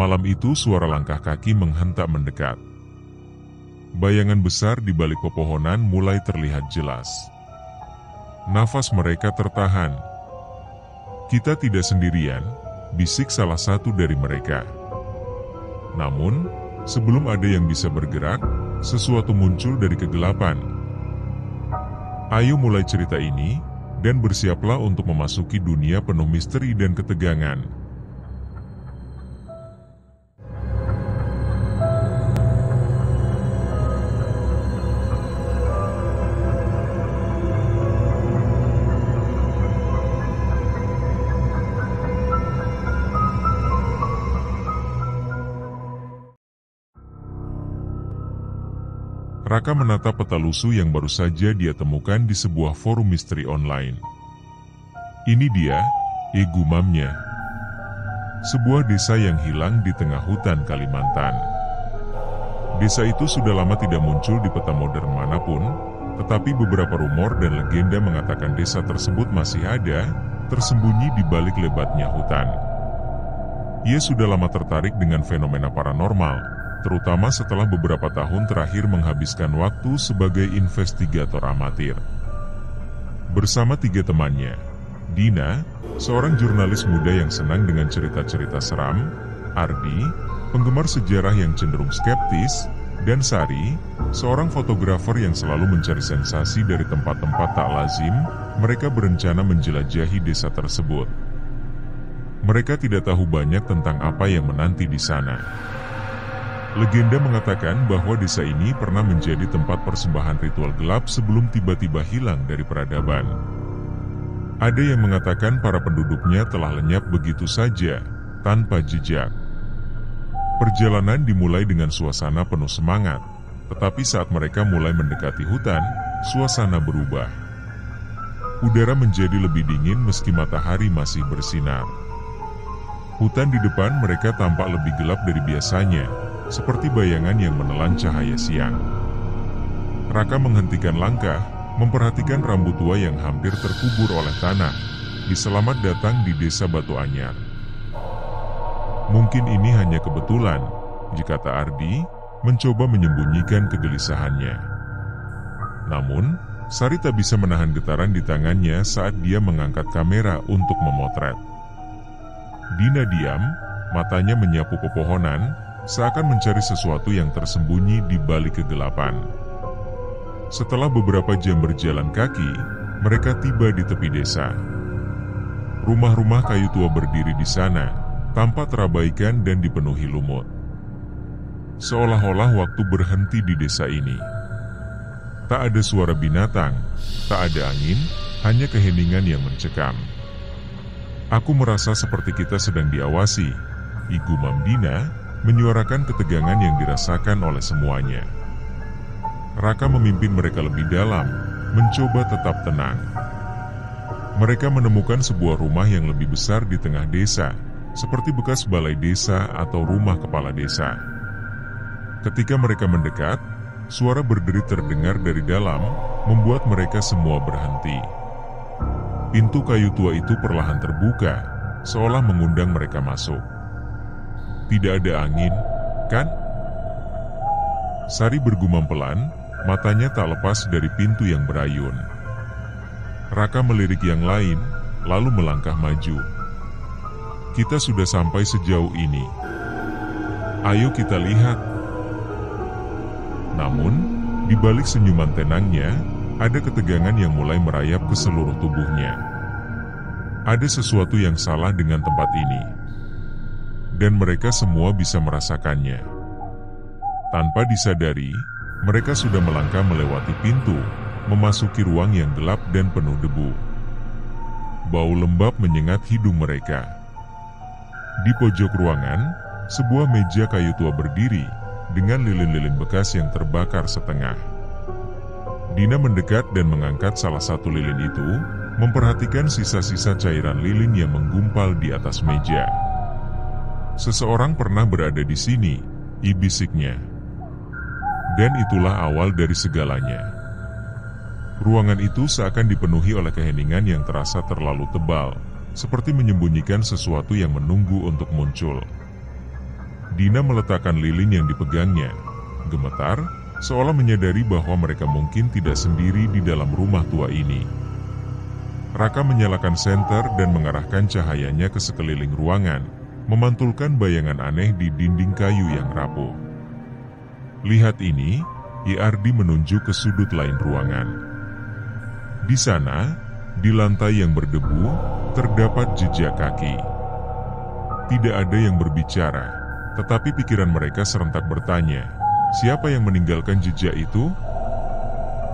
Malam itu suara langkah kaki menghentak mendekat. Bayangan besar di balik pepohonan mulai terlihat jelas. Nafas mereka tertahan. "Kita tidak sendirian," bisik salah satu dari mereka. Namun, sebelum ada yang bisa bergerak, sesuatu muncul dari kegelapan. Ayo mulai cerita ini, dan bersiaplah untuk memasuki dunia penuh misteri dan ketegangan. Raka menatap peta lusuh yang baru saja dia temukan di sebuah forum misteri online. Ini dia, gumamnya. Sebuah desa yang hilang di tengah hutan Kalimantan. Desa itu sudah lama tidak muncul di peta modern manapun, tetapi beberapa rumor dan legenda mengatakan desa tersebut masih ada, tersembunyi di balik lebatnya hutan. Ia sudah lama tertarik dengan fenomena paranormal, terutama setelah beberapa tahun terakhir menghabiskan waktu sebagai investigator amatir. Bersama 3 temannya, Dina, seorang jurnalis muda yang senang dengan cerita-cerita seram, Ardi, penggemar sejarah yang cenderung skeptis, dan Sari, seorang fotografer yang selalu mencari sensasi dari tempat-tempat tak lazim, mereka berencana menjelajahi desa tersebut. Mereka tidak tahu banyak tentang apa yang menanti di sana. Legenda mengatakan bahwa desa ini pernah menjadi tempat persembahan ritual gelap sebelum tiba-tiba hilang dari peradaban. Ada yang mengatakan para penduduknya telah lenyap begitu saja, tanpa jejak. Perjalanan dimulai dengan suasana penuh semangat, tetapi saat mereka mulai mendekati hutan, suasana berubah. Udara menjadi lebih dingin meski matahari masih bersinar. Hutan di depan mereka tampak lebih gelap dari biasanya, seperti bayangan yang menelan cahaya siang. Raka menghentikan langkah, memperhatikan rambut tua yang hampir terkubur oleh tanah, di selamat datang di desa Batu Anyar. Mungkin ini hanya kebetulan, kata Ardi, mencoba menyembunyikan kegelisahannya. Namun, Sari tak bisa menahan getaran di tangannya saat dia mengangkat kamera untuk memotret. Dina diam, matanya menyapu pepohonan, seakan mencari sesuatu yang tersembunyi di balik kegelapan. Setelah beberapa jam berjalan kaki, mereka tiba di tepi desa. Rumah-rumah kayu tua berdiri di sana, tampak terabaikan dan dipenuhi lumut. Seolah-olah waktu berhenti di desa ini. Tak ada suara binatang, tak ada angin, hanya keheningan yang mencekam. "Aku merasa seperti kita sedang diawasi," gumam Dina, menyuarakan ketegangan yang dirasakan oleh semuanya. Raka memimpin mereka lebih dalam, mencoba tetap tenang. Mereka menemukan sebuah rumah yang lebih besar di tengah desa, seperti bekas balai desa atau rumah kepala desa. Ketika mereka mendekat, suara berderit terdengar dari dalam, membuat mereka semua berhenti. Pintu kayu tua itu perlahan terbuka, seolah mengundang mereka masuk. "Tidak ada angin, kan?" Sari bergumam pelan, matanya tak lepas dari pintu yang berayun. Raka melirik yang lain, lalu melangkah maju. "Kita sudah sampai sejauh ini. Ayo kita lihat." Namun, di balik senyuman tenangnya, ada ketegangan yang mulai merayap ke seluruh tubuhnya. Ada sesuatu yang salah dengan tempat ini. Dan mereka semua bisa merasakannya. Tanpa disadari, mereka sudah melangkah melewati pintu, memasuki ruang yang gelap dan penuh debu. Bau lembab menyengat hidung mereka. Di pojok ruangan, sebuah meja kayu tua berdiri, dengan lilin-lilin bekas yang terbakar setengah. Dina mendekat dan mengangkat salah satu lilin itu, memperhatikan sisa-sisa cairan lilin yang menggumpal di atas meja. "Seseorang pernah berada di sini," bisiknya. Dan itulah awal dari segalanya. Ruangan itu seakan dipenuhi oleh keheningan yang terasa terlalu tebal, seperti menyembunyikan sesuatu yang menunggu untuk muncul. Dina meletakkan lilin yang dipegangnya, gemetar, seolah menyadari bahwa mereka mungkin tidak sendiri di dalam rumah tua ini. Raka menyalakan senter dan mengarahkan cahayanya ke sekeliling ruangan, memantulkan bayangan aneh di dinding kayu yang rapuh. Lihat ini, Ardi menunjuk ke sudut lain ruangan. Di sana, di lantai yang berdebu, terdapat jejak kaki. Tidak ada yang berbicara, tetapi pikiran mereka serentak bertanya, siapa yang meninggalkan jejak itu?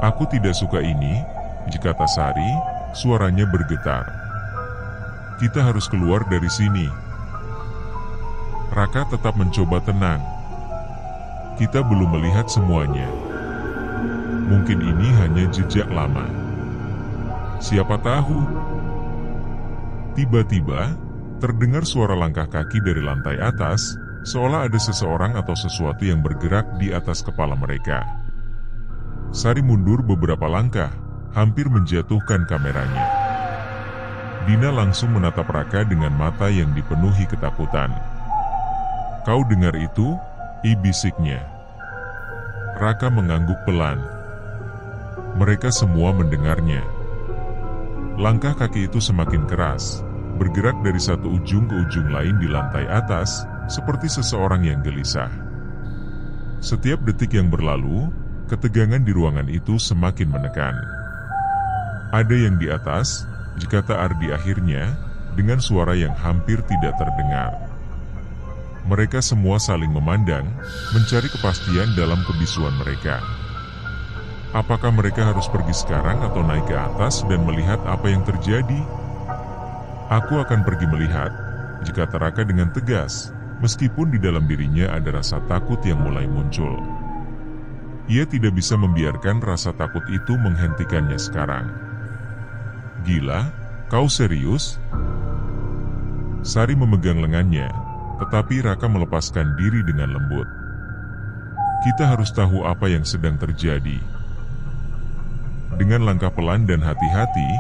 Aku tidak suka ini, kata Sari, suaranya bergetar. Kita harus keluar dari sini. Raka tetap mencoba tenang. Kita belum melihat semuanya. Mungkin ini hanya jejak lama. Siapa tahu? Tiba-tiba, terdengar suara langkah kaki dari lantai atas, seolah ada seseorang atau sesuatu yang bergerak di atas kepala mereka. Sari mundur beberapa langkah, hampir menjatuhkan kameranya. Dina langsung menatap Raka dengan mata yang dipenuhi ketakutan. Kau dengar itu? Bisiknya. Raka mengangguk pelan. Mereka semua mendengarnya. Langkah kaki itu semakin keras, bergerak dari satu ujung ke ujung lain di lantai atas, seperti seseorang yang gelisah. Setiap detik yang berlalu, ketegangan di ruangan itu semakin menekan. Ada yang di atas, kata Ardi akhirnya, dengan suara yang hampir tidak terdengar. Mereka semua saling memandang, mencari kepastian dalam kebisuan mereka. Apakah mereka harus pergi sekarang atau naik ke atas dan melihat apa yang terjadi? Aku akan pergi melihat, kata Raka dengan tegas, meskipun di dalam dirinya ada rasa takut yang mulai muncul. Ia tidak bisa membiarkan rasa takut itu menghentikannya sekarang. Gila, kau serius? Sari memegang lengannya, tetapi Raka melepaskan diri dengan lembut. Kita harus tahu apa yang sedang terjadi. Dengan langkah pelan dan hati-hati,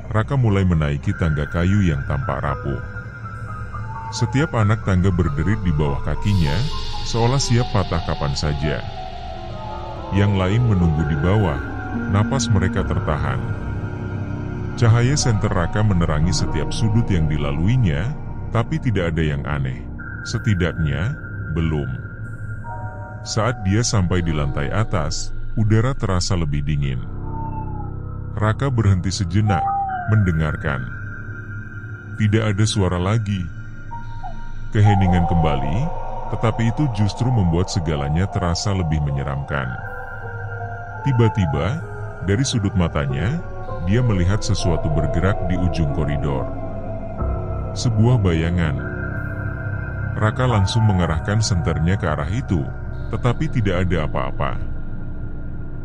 Raka mulai menaiki tangga kayu yang tampak rapuh. Setiap anak tangga berderit di bawah kakinya, seolah siap patah kapan saja. Yang lain menunggu di bawah, napas mereka tertahan. Cahaya senter Raka menerangi setiap sudut yang dilaluinya, tapi tidak ada yang aneh. Setidaknya, belum. Saat dia sampai di lantai atas, udara terasa lebih dingin. Raka berhenti sejenak, mendengarkan. Tidak ada suara lagi. Keheningan kembali, tetapi itu justru membuat segalanya terasa lebih menyeramkan. Tiba-tiba, dari sudut matanya, dia melihat sesuatu bergerak di ujung koridor. Sebuah bayangan. Raka langsung mengarahkan senternya ke arah itu, tetapi tidak ada apa-apa.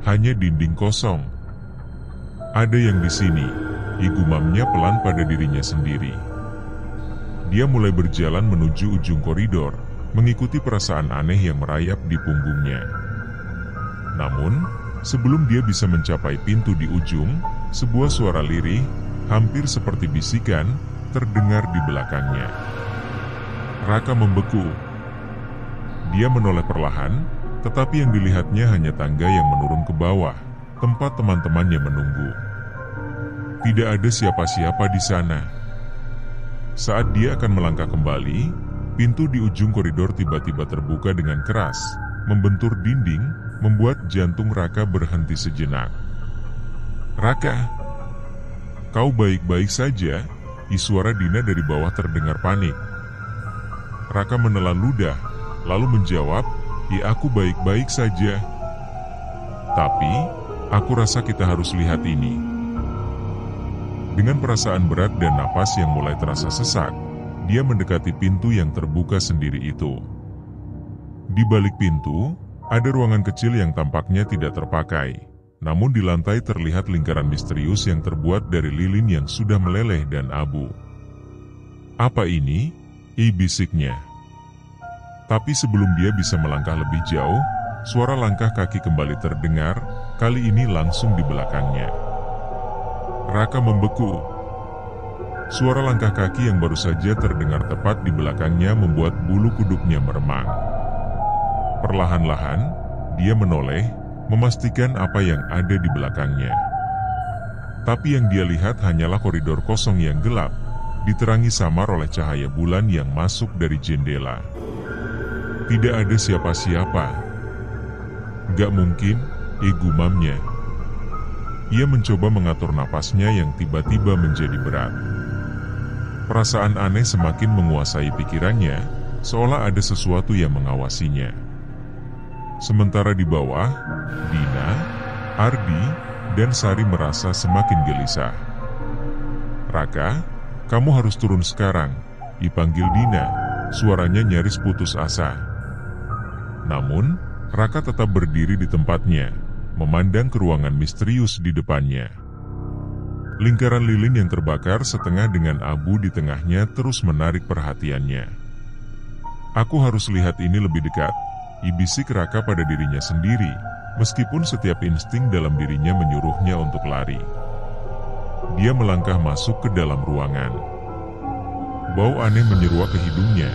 Hanya dinding kosong. Ada yang di sini, gumamnya pelan pada dirinya sendiri. Dia mulai berjalan menuju ujung koridor, mengikuti perasaan aneh yang merayap di punggungnya. Namun, sebelum dia bisa mencapai pintu di ujung, sebuah suara lirih, hampir seperti bisikan, terdengar di belakangnya. Raka membeku. Dia menoleh perlahan, tetapi yang dilihatnya hanya tangga yang menurun ke bawah, tempat teman-temannya menunggu. Tidak ada siapa-siapa di sana. Saat dia akan melangkah kembali, pintu di ujung koridor tiba-tiba terbuka dengan keras, membentur dinding, membuat jantung Raka berhenti sejenak. Raka, kau baik-baik saja? Suara Dina dari bawah terdengar panik. Raka menelan ludah, lalu menjawab, "Ya, aku baik-baik saja. Tapi, aku rasa kita harus lihat ini." Dengan perasaan berat dan napas yang mulai terasa sesak, dia mendekati pintu yang terbuka sendiri itu. Di balik pintu, ada ruangan kecil yang tampaknya tidak terpakai. Namun di lantai terlihat lingkaran misterius yang terbuat dari lilin yang sudah meleleh dan abu. "Apa ini?" bisiknya. Tapi sebelum dia bisa melangkah lebih jauh, suara langkah kaki kembali terdengar, kali ini langsung di belakangnya. Raka membeku. Suara langkah kaki yang baru saja terdengar tepat di belakangnya membuat bulu kuduknya meremang. Perlahan-lahan, dia menoleh, memastikan apa yang ada di belakangnya. Tapi yang dia lihat hanyalah koridor kosong yang gelap, diterangi samar oleh cahaya bulan yang masuk dari jendela. Tidak ada siapa-siapa. Gak mungkin, gumamnya. Ia mencoba mengatur napasnya yang tiba-tiba menjadi berat. Perasaan aneh semakin menguasai pikirannya, seolah ada sesuatu yang mengawasinya. Sementara di bawah, Dina, Ardi, dan Sari merasa semakin gelisah. "Raka, kamu harus turun sekarang," dipanggil Dina, suaranya nyaris putus asa. Namun, Raka tetap berdiri di tempatnya, memandang ke ruangan misterius di depannya. Lingkaran lilin yang terbakar setengah dengan abu di tengahnya terus menarik perhatiannya. "Aku harus lihat ini lebih dekat," ibisik Raka pada dirinya sendiri, meskipun setiap insting dalam dirinya menyuruhnya untuk lari. Dia melangkah masuk ke dalam ruangan. Bau aneh menyeruak ke hidungnya,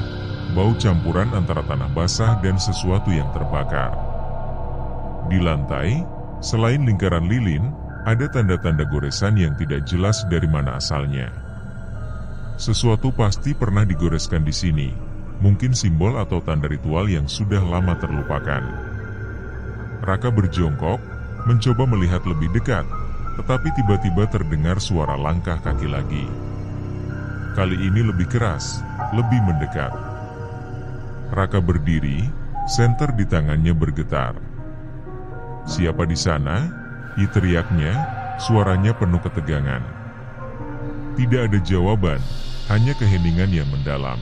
bau campuran antara tanah basah dan sesuatu yang terbakar. Di lantai, selain lingkaran lilin, ada tanda-tanda goresan yang tidak jelas dari mana asalnya. Sesuatu pasti pernah digoreskan di sini, mungkin simbol atau tanda ritual yang sudah lama terlupakan. Raka berjongkok, mencoba melihat lebih dekat, tetapi tiba-tiba terdengar suara langkah kaki lagi. Kali ini lebih keras, lebih mendekat. Raka berdiri, senter di tangannya bergetar. "Siapa di sana?" teriaknya, suaranya penuh ketegangan. Tidak ada jawaban, hanya keheningan yang mendalam.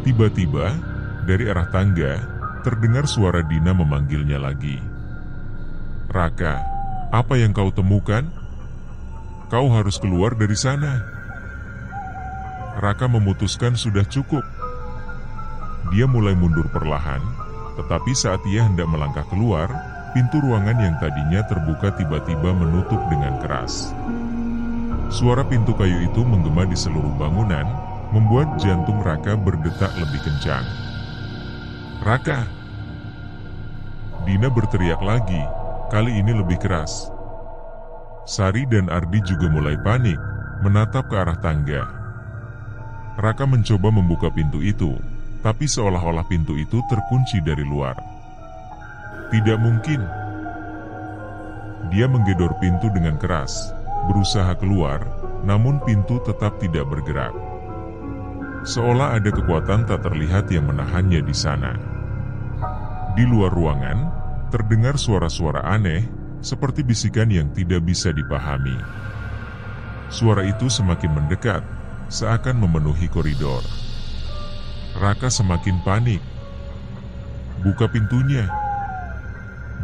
Tiba-tiba, dari arah tangga, terdengar suara Dina memanggilnya lagi. "Raka, apa yang kau temukan? Kau harus keluar dari sana." Raka memutuskan sudah cukup. Dia mulai mundur perlahan, tetapi saat ia hendak melangkah keluar, pintu ruangan yang tadinya terbuka tiba-tiba menutup dengan keras. Suara pintu kayu itu menggema di seluruh bangunan, membuat jantung Raka berdetak lebih kencang. "Raka!" Dina berteriak lagi, kali ini lebih keras. Sari dan Ardi juga mulai panik, menatap ke arah tangga. Raka mencoba membuka pintu itu, tapi seolah-olah pintu itu terkunci dari luar. Tidak mungkin. Dia menggedor pintu dengan keras, berusaha keluar, namun pintu tetap tidak bergerak. Seolah ada kekuatan tak terlihat yang menahannya di sana. Di luar ruangan, terdengar suara-suara aneh, seperti bisikan yang tidak bisa dipahami. Suara itu semakin mendekat, seakan memenuhi koridor. Raka semakin panik. "Buka pintunya!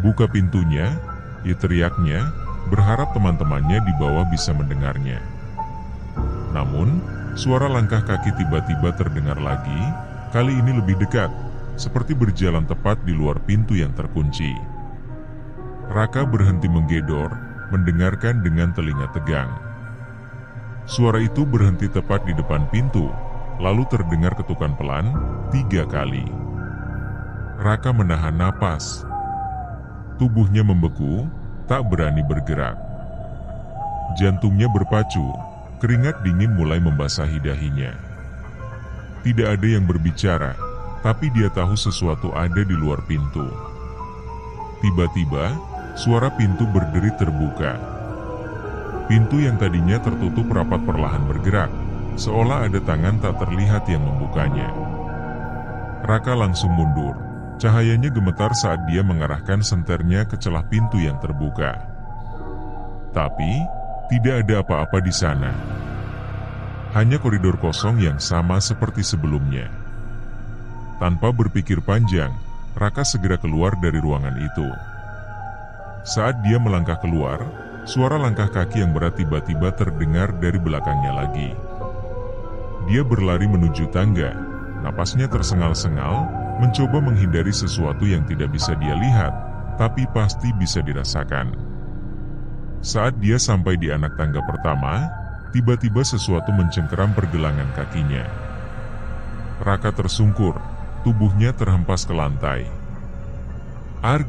Buka pintunya!" teriaknya, berharap teman-temannya di bawah bisa mendengarnya. Namun, suara langkah kaki tiba-tiba terdengar lagi, kali ini lebih dekat, seperti berjalan tepat di luar pintu yang terkunci. Raka berhenti menggedor, mendengarkan dengan telinga tegang. Suara itu berhenti tepat di depan pintu, lalu terdengar ketukan pelan 3 kali. Raka menahan napas. Tubuhnya membeku, tak berani bergerak. Jantungnya berpacu, keringat dingin mulai membasahi dahinya. Tidak ada yang berbicara, tapi dia tahu sesuatu ada di luar pintu. Tiba-tiba, suara pintu berderit terbuka. Pintu yang tadinya tertutup rapat perlahan bergerak, seolah ada tangan tak terlihat yang membukanya. Raka langsung mundur. Cahayanya gemetar saat dia mengarahkan senternya ke celah pintu yang terbuka. Tapi, tidak ada apa-apa di sana. Hanya koridor kosong yang sama seperti sebelumnya. Tanpa berpikir panjang, Raka segera keluar dari ruangan itu. Saat dia melangkah keluar, suara langkah kaki yang berat tiba-tiba terdengar dari belakangnya lagi. Dia berlari menuju tangga, napasnya tersengal-sengal, mencoba menghindari sesuatu yang tidak bisa dia lihat, tapi pasti bisa dirasakan. Saat dia sampai di anak tangga pertama, tiba-tiba sesuatu mencengkeram pergelangan kakinya. Raka tersungkur, tubuhnya terhempas ke lantai. "Arg!"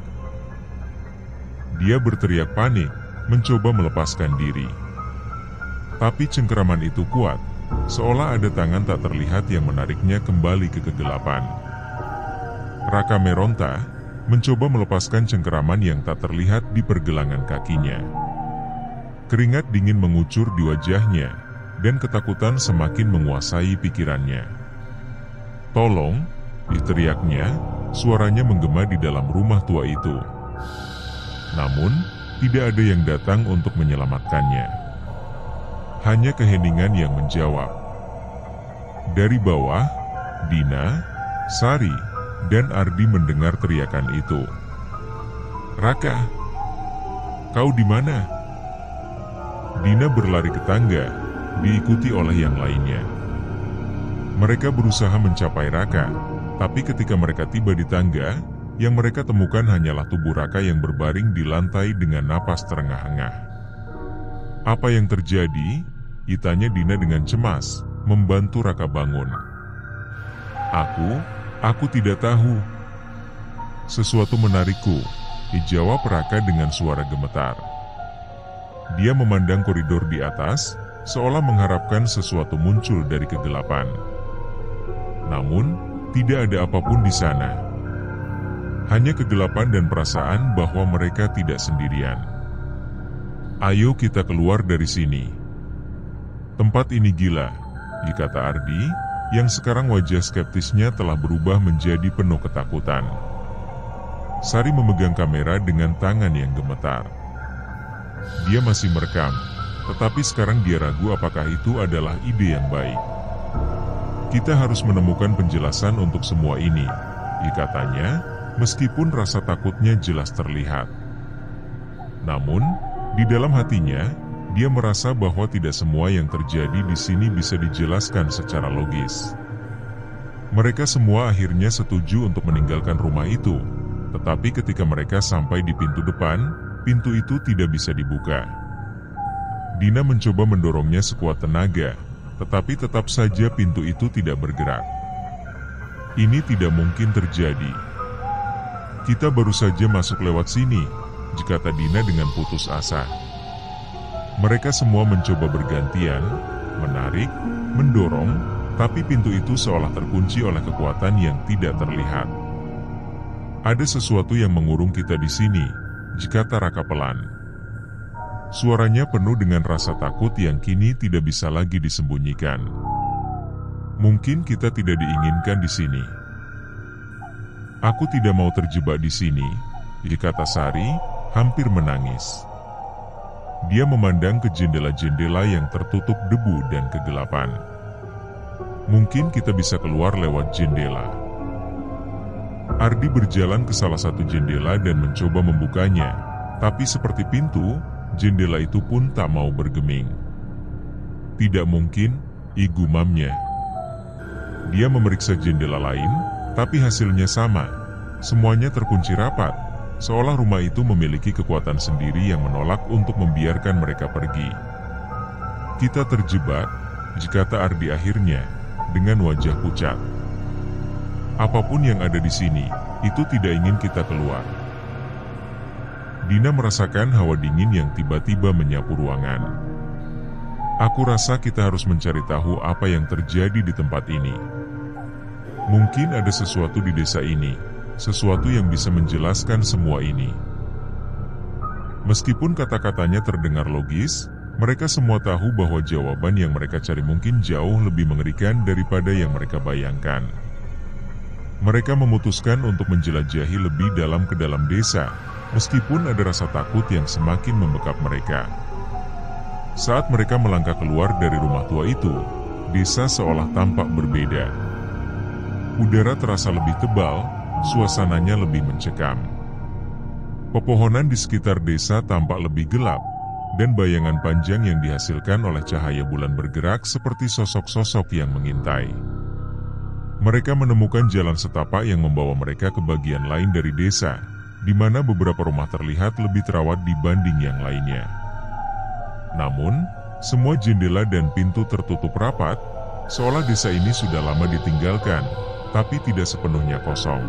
Dia berteriak panik, mencoba melepaskan diri. Tapi cengkeraman itu kuat, seolah ada tangan tak terlihat yang menariknya kembali ke kegelapan. Raka meronta, mencoba melepaskan cengkeraman yang tak terlihat di pergelangan kakinya. Keringat dingin mengucur di wajahnya, dan ketakutan semakin menguasai pikirannya. "Tolong!" diteriaknya, suaranya menggema di dalam rumah tua itu. Namun, tidak ada yang datang untuk menyelamatkannya. Hanya keheningan yang menjawab. Dari bawah, Dina, Sari, dan Ardi mendengar teriakan itu. "Raka, kau di mana?" Dina berlari ke tangga, diikuti oleh yang lainnya. Mereka berusaha mencapai Raka, tapi ketika mereka tiba di tangga, yang mereka temukan hanyalah tubuh Raka yang berbaring di lantai dengan napas terengah-engah. "Apa yang terjadi?" tanya Dina dengan cemas, membantu Raka bangun. Aku tidak tahu." "Sesuatu menarikku," dijawab Raka dengan suara gemetar. Dia memandang koridor di atas, seolah mengharapkan sesuatu muncul dari kegelapan. Namun, tidak ada apapun di sana. Hanya kegelapan dan perasaan bahwa mereka tidak sendirian. "Ayo kita keluar dari sini. Tempat ini gila," kata Ardi, yang sekarang wajah skeptisnya telah berubah menjadi penuh ketakutan. Sari memegang kamera dengan tangan yang gemetar. Dia masih merekam, tetapi sekarang dia ragu apakah itu adalah ide yang baik. "Kita harus menemukan penjelasan untuk semua ini," katanya, meskipun rasa takutnya jelas terlihat. Namun, di dalam hatinya, dia merasa bahwa tidak semua yang terjadi di sini bisa dijelaskan secara logis. Mereka semua akhirnya setuju untuk meninggalkan rumah itu, tetapi ketika mereka sampai di pintu depan, pintu itu tidak bisa dibuka. Dina mencoba mendorongnya sekuat tenaga, tetapi tetap saja pintu itu tidak bergerak. "Ini tidak mungkin terjadi. Kita baru saja masuk lewat sini," kata Dina dengan putus asa. Mereka semua mencoba bergantian, menarik, mendorong, tapi pintu itu seolah terkunci oleh kekuatan yang tidak terlihat. "Ada sesuatu yang mengurung kita di sini," kata Raka pelan. Suaranya penuh dengan rasa takut yang kini tidak bisa lagi disembunyikan. "Mungkin kita tidak diinginkan di sini." "Aku tidak mau terjebak di sini," kata Sari, hampir menangis. Dia memandang ke jendela-jendela yang tertutup debu dan kegelapan. "Mungkin kita bisa keluar lewat jendela." Ardi berjalan ke salah satu jendela dan mencoba membukanya, tapi seperti pintu, jendela itu pun tak mau bergeming. "Tidak mungkin," gumamnya. Dia memeriksa jendela lain, tapi hasilnya sama. Semuanya terkunci rapat, seolah rumah itu memiliki kekuatan sendiri yang menolak untuk membiarkan mereka pergi. "Kita terjebak," kata Ardi akhirnya, dengan wajah pucat. "Apapun yang ada di sini, itu tidak ingin kita keluar." Dina merasakan hawa dingin yang tiba-tiba menyapu ruangan. "Aku rasa kita harus mencari tahu apa yang terjadi di tempat ini. Mungkin ada sesuatu di desa ini, sesuatu yang bisa menjelaskan semua ini." Meskipun kata-katanya terdengar logis, mereka semua tahu bahwa jawaban yang mereka cari mungkin jauh lebih mengerikan daripada yang mereka bayangkan. Mereka memutuskan untuk menjelajahi lebih dalam ke dalam desa, meskipun ada rasa takut yang semakin membekap mereka. Saat mereka melangkah keluar dari rumah tua itu, desa seolah tampak berbeda. Udara terasa lebih tebal, suasananya lebih mencekam. Pepohonan di sekitar desa tampak lebih gelap, dan bayangan panjang yang dihasilkan oleh cahaya bulan bergerak seperti sosok-sosok yang mengintai. Mereka menemukan jalan setapak yang membawa mereka ke bagian lain dari desa, di mana beberapa rumah terlihat lebih terawat dibanding yang lainnya. Namun, Semua jendela dan pintu tertutup rapat, seolah desa ini sudah lama ditinggalkan, tapi tidak sepenuhnya kosong.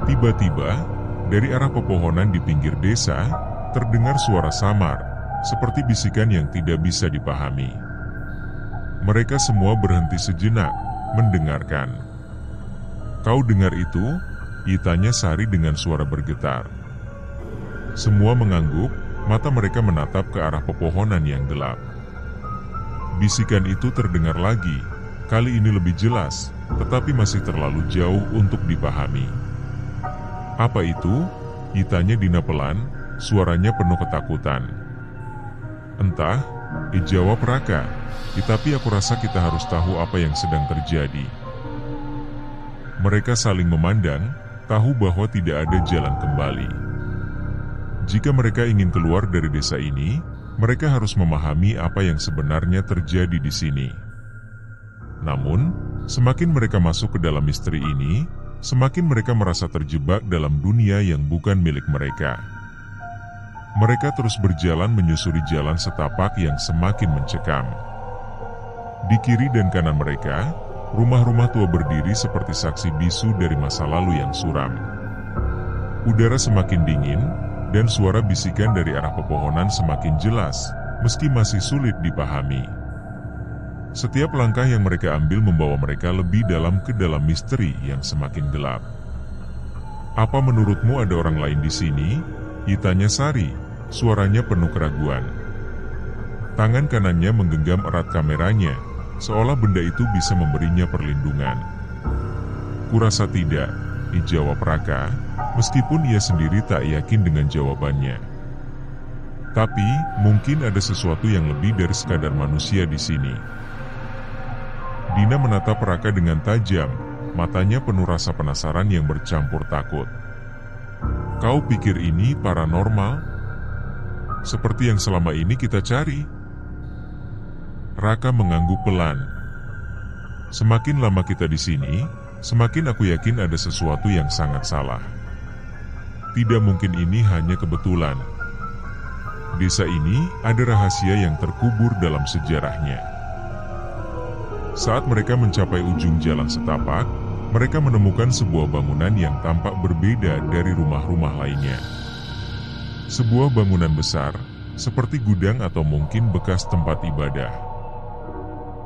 Tiba-tiba, dari arah pepohonan di pinggir desa, terdengar suara samar, seperti bisikan yang tidak bisa dipahami. Mereka semua berhenti sejenak, mendengarkan. "Kau dengar itu?" tanya Sari dengan suara bergetar. Semua mengangguk, mata mereka menatap ke arah pepohonan yang gelap. Bisikan itu terdengar lagi, kali ini lebih jelas, tetapi masih terlalu jauh untuk dipahami. "Apa itu?" tanya Dina pelan, suaranya penuh ketakutan. "Entah," jawab Raka, "tapi aku rasa kita harus tahu apa yang sedang terjadi." Mereka saling memandang, tahu bahwa tidak ada jalan kembali. Jika mereka ingin keluar dari desa ini, mereka harus memahami apa yang sebenarnya terjadi di sini. Namun, semakin mereka masuk ke dalam misteri ini, semakin mereka merasa terjebak dalam dunia yang bukan milik mereka. Mereka terus berjalan menyusuri jalan setapak yang semakin mencekam. Di kiri dan kanan mereka, rumah-rumah tua berdiri seperti saksi bisu dari masa lalu yang suram. Udara semakin dingin, dan suara bisikan dari arah pepohonan semakin jelas, meski masih sulit dipahami. Setiap langkah yang mereka ambil membawa mereka lebih dalam ke dalam misteri yang semakin gelap. "Apa menurutmu ada orang lain di sini?" tanya Sari, suaranya penuh keraguan. Tangan kanannya menggenggam erat kameranya, seolah benda itu bisa memberinya perlindungan. "Kurasa tidak," jawab Raka, meskipun ia sendiri tak yakin dengan jawabannya. "Tapi, mungkin ada sesuatu yang lebih dari sekadar manusia di sini." Dina menatap Raka dengan tajam, matanya penuh rasa penasaran yang bercampur takut. "Kau pikir ini paranormal? Seperti yang selama ini kita cari?" Raka mengangguk pelan. "Semakin lama kita di sini, semakin aku yakin ada sesuatu yang sangat salah. Tidak mungkin ini hanya kebetulan. Desa ini ada rahasia yang terkubur dalam sejarahnya." Saat mereka mencapai ujung jalan setapak, mereka menemukan sebuah bangunan yang tampak berbeda dari rumah-rumah lainnya. Sebuah bangunan besar, seperti gudang atau mungkin bekas tempat ibadah.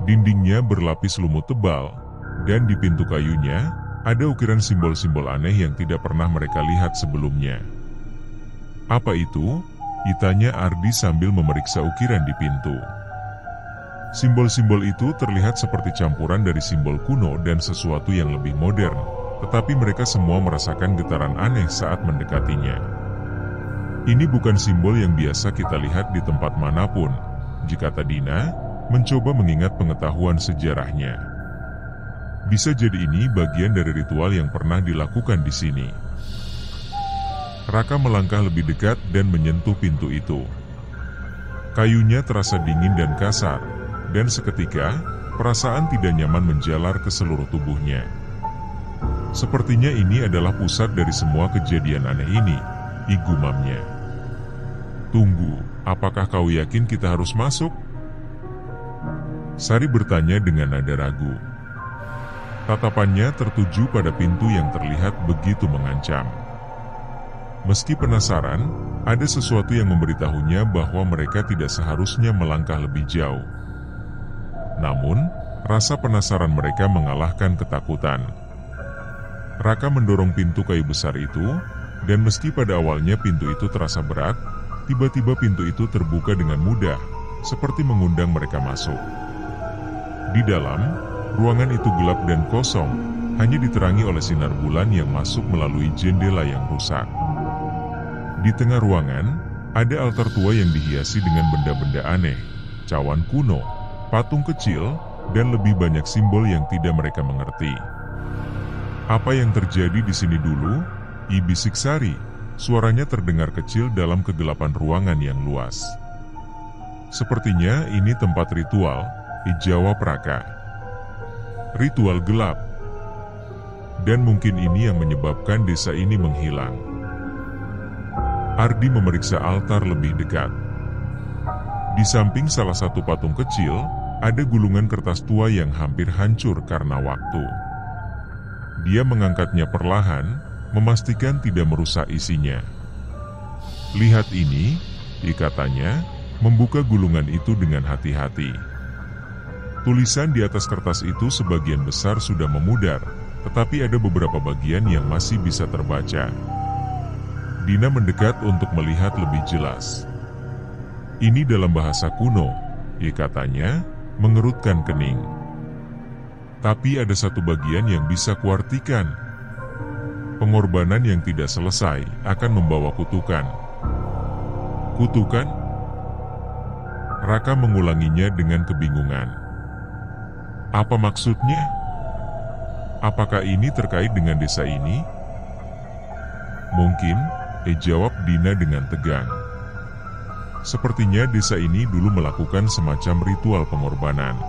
Dindingnya berlapis lumut tebal, dan di pintu kayunya, ada ukiran simbol-simbol aneh yang tidak pernah mereka lihat sebelumnya. "Apa itu?" tanya Ardi sambil memeriksa ukiran di pintu. Simbol-simbol itu terlihat seperti campuran dari simbol kuno dan sesuatu yang lebih modern, tetapi mereka semua merasakan getaran aneh saat mendekatinya. "Ini bukan simbol yang biasa kita lihat di tempat manapun," kata Dina, mencoba mengingat pengetahuan sejarahnya. "Bisa jadi ini bagian dari ritual yang pernah dilakukan di sini." Raka melangkah lebih dekat dan menyentuh pintu itu. Kayunya terasa dingin dan kasar, dan seketika, perasaan tidak nyaman menjalar ke seluruh tubuhnya. Sepertinya ini adalah pusat dari semua kejadian aneh ini, gumamnya. "Tunggu, apakah kau yakin kita harus masuk?" Sari bertanya dengan nada ragu. Tatapannya tertuju pada pintu yang terlihat begitu mengancam. Meski penasaran, ada sesuatu yang memberitahunya bahwa mereka tidak seharusnya melangkah lebih jauh. Namun, rasa penasaran mereka mengalahkan ketakutan. Raka mendorong pintu kayu besar itu, dan meski pada awalnya pintu itu terasa berat, tiba-tiba pintu itu terbuka dengan mudah, seperti mengundang mereka masuk. Di dalam, ruangan itu gelap dan kosong, hanya diterangi oleh sinar bulan yang masuk melalui jendela yang rusak. Di tengah ruangan, ada altar tua yang dihiasi dengan benda-benda aneh, cawan kuno, patung kecil, dan lebih banyak simbol yang tidak mereka mengerti. "Apa yang terjadi di sini dulu?" bisik Sari, suaranya terdengar kecil dalam kegelapan ruangan yang luas. "Sepertinya ini tempat ritual," jawab Raka. "Ritual gelap. Dan mungkin ini yang menyebabkan desa ini menghilang." Ardi memeriksa altar lebih dekat. Di samping salah satu patung kecil, ada gulungan kertas tua yang hampir hancur karena waktu. Dia mengangkatnya perlahan, memastikan tidak merusak isinya. "Lihat ini," katanya, membuka gulungan itu dengan hati-hati. Tulisan di atas kertas itu sebagian besar sudah memudar, tetapi ada beberapa bagian yang masih bisa terbaca. Dina mendekat untuk melihat lebih jelas. "Ini dalam bahasa kuno," katanya, mengerutkan kening. "Tapi ada satu bagian yang bisa kuartikan. Pengorbanan yang tidak selesai akan membawa kutukan." "Kutukan?" Raka mengulanginya dengan kebingungan. "Apa maksudnya? Apakah ini terkait dengan desa ini?" "Mungkin," jawab Dina dengan tegang. "Sepertinya desa ini dulu melakukan semacam ritual pengorbanan.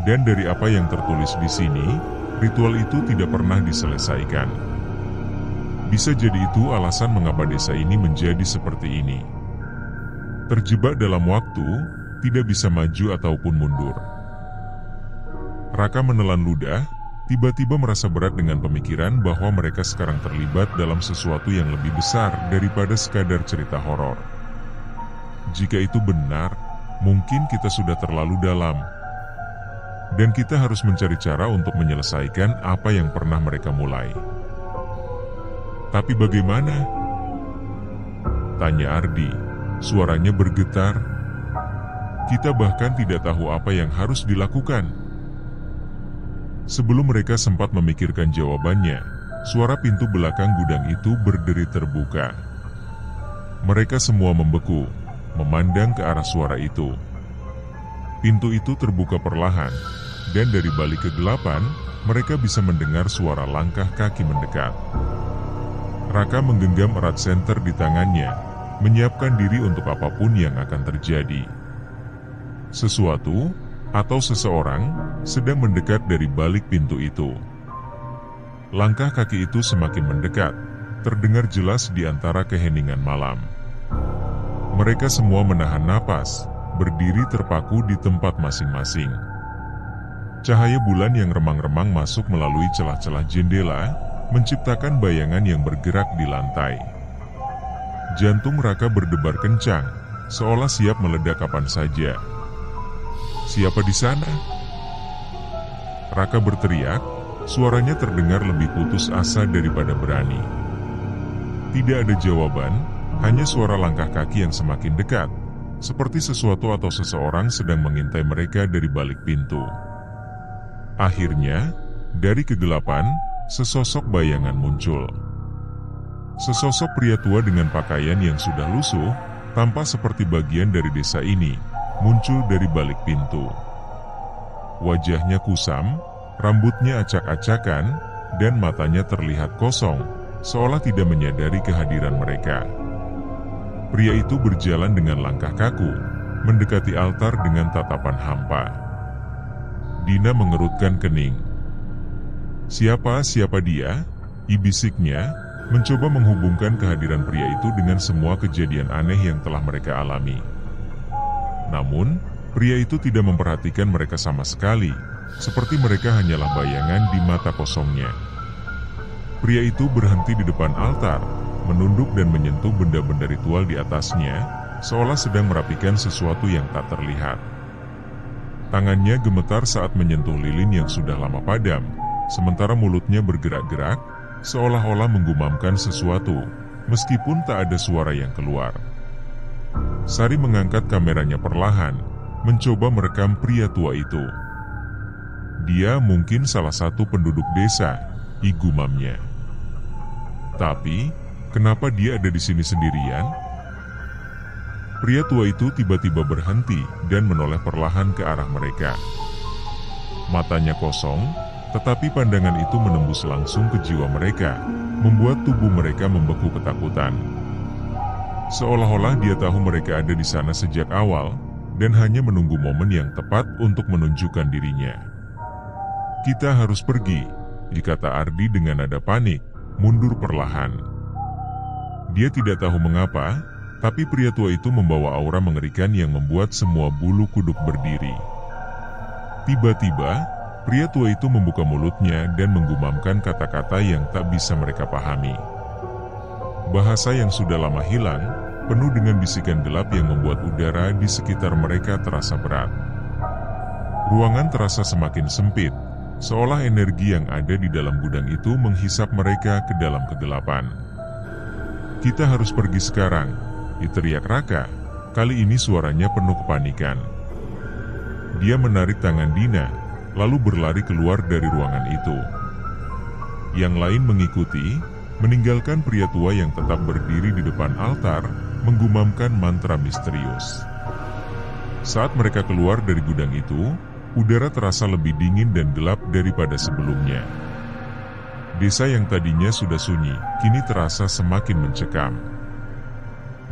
Dan dari apa yang tertulis di sini, ritual itu tidak pernah diselesaikan. Bisa jadi itu alasan mengapa desa ini menjadi seperti ini. Terjebak dalam waktu, tidak bisa maju ataupun mundur." Raka menelan ludah, tiba-tiba merasa berat dengan pemikiran bahwa mereka sekarang terlibat dalam sesuatu yang lebih besar daripada sekadar cerita horor. Jika itu benar, mungkin kita sudah terlalu dalam. Dan kita harus mencari cara untuk menyelesaikan apa yang pernah mereka mulai. "Tapi bagaimana?" tanya Ardi. Suaranya bergetar. "Kita bahkan tidak tahu apa yang harus dilakukan." Sebelum mereka sempat memikirkan jawabannya, suara pintu belakang gudang itu berderi terbuka. Mereka semua membeku, memandang ke arah suara itu. Pintu itu terbuka perlahan, dan dari balik kegelapan, mereka bisa mendengar suara langkah kaki mendekat. Raka menggenggam erat senter di tangannya, menyiapkan diri untuk apapun yang akan terjadi. Sesuatu atau seseorang sedang mendekat dari balik pintu itu. Langkah kaki itu semakin mendekat, terdengar jelas di antara keheningan malam. Mereka semua menahan napas, berdiri terpaku di tempat masing-masing. Cahaya bulan yang remang-remang masuk melalui celah-celah jendela, menciptakan bayangan yang bergerak di lantai. Jantung Raka berdebar kencang, seolah siap meledak kapan saja. "Siapa di sana?" Raka berteriak, suaranya terdengar lebih putus asa daripada berani. Tidak ada jawaban, hanya suara langkah kaki yang semakin dekat, seperti sesuatu atau seseorang sedang mengintai mereka dari balik pintu. Akhirnya, dari kegelapan, sesosok bayangan muncul. Sesosok pria tua dengan pakaian yang sudah lusuh, tampak seperti bagian dari desa ini, muncul dari balik pintu. Wajahnya kusam, rambutnya acak-acakan, dan matanya terlihat kosong, seolah tidak menyadari kehadiran mereka. Pria itu berjalan dengan langkah kaku, mendekati altar dengan tatapan hampa. Dina mengerutkan kening. Siapa dia?" bisiknya, mencoba menghubungkan kehadiran pria itu dengan semua kejadian aneh yang telah mereka alami. Namun, pria itu tidak memperhatikan mereka sama sekali, seperti mereka hanyalah bayangan di mata kosongnya. Pria itu berhenti di depan altar, menunduk dan menyentuh benda-benda ritual di atasnya, seolah sedang merapikan sesuatu yang tak terlihat. Tangannya gemetar saat menyentuh lilin yang sudah lama padam, sementara mulutnya bergerak-gerak, seolah-olah menggumamkan sesuatu, meskipun tak ada suara yang keluar. Sari mengangkat kameranya perlahan, mencoba merekam pria tua itu. "Dia mungkin salah satu penduduk desa," gumamnya. "Tapi, kenapa dia ada di sini sendirian?" Pria tua itu tiba-tiba berhenti dan menoleh perlahan ke arah mereka. Matanya kosong, tetapi pandangan itu menembus langsung ke jiwa mereka, membuat tubuh mereka membeku ketakutan. Seolah-olah dia tahu mereka ada di sana sejak awal, dan hanya menunggu momen yang tepat untuk menunjukkan dirinya. "Kita harus pergi," kata Ardi dengan nada panik, mundur perlahan. Dia tidak tahu mengapa, Tapi pria tua itu membawa aura mengerikan yang membuat semua bulu kuduk berdiri. Tiba-tiba, pria tua itu membuka mulutnya dan menggumamkan kata-kata yang tak bisa mereka pahami. Bahasa yang sudah lama hilang, penuh dengan bisikan gelap yang membuat udara di sekitar mereka terasa berat. Ruangan terasa semakin sempit, seolah energi yang ada di dalam gudang itu menghisap mereka ke dalam kegelapan. "Kita harus pergi sekarang," teriak Raka. Kali ini suaranya penuh kepanikan. Dia menarik tangan Dina, lalu berlari keluar dari ruangan itu. Yang lain mengikuti, meninggalkan pria tua yang tetap berdiri di depan altar, menggumamkan mantra misterius. Saat mereka keluar dari gudang itu, udara terasa lebih dingin dan gelap daripada sebelumnya. Desa yang tadinya sudah sunyi, kini terasa semakin mencekam.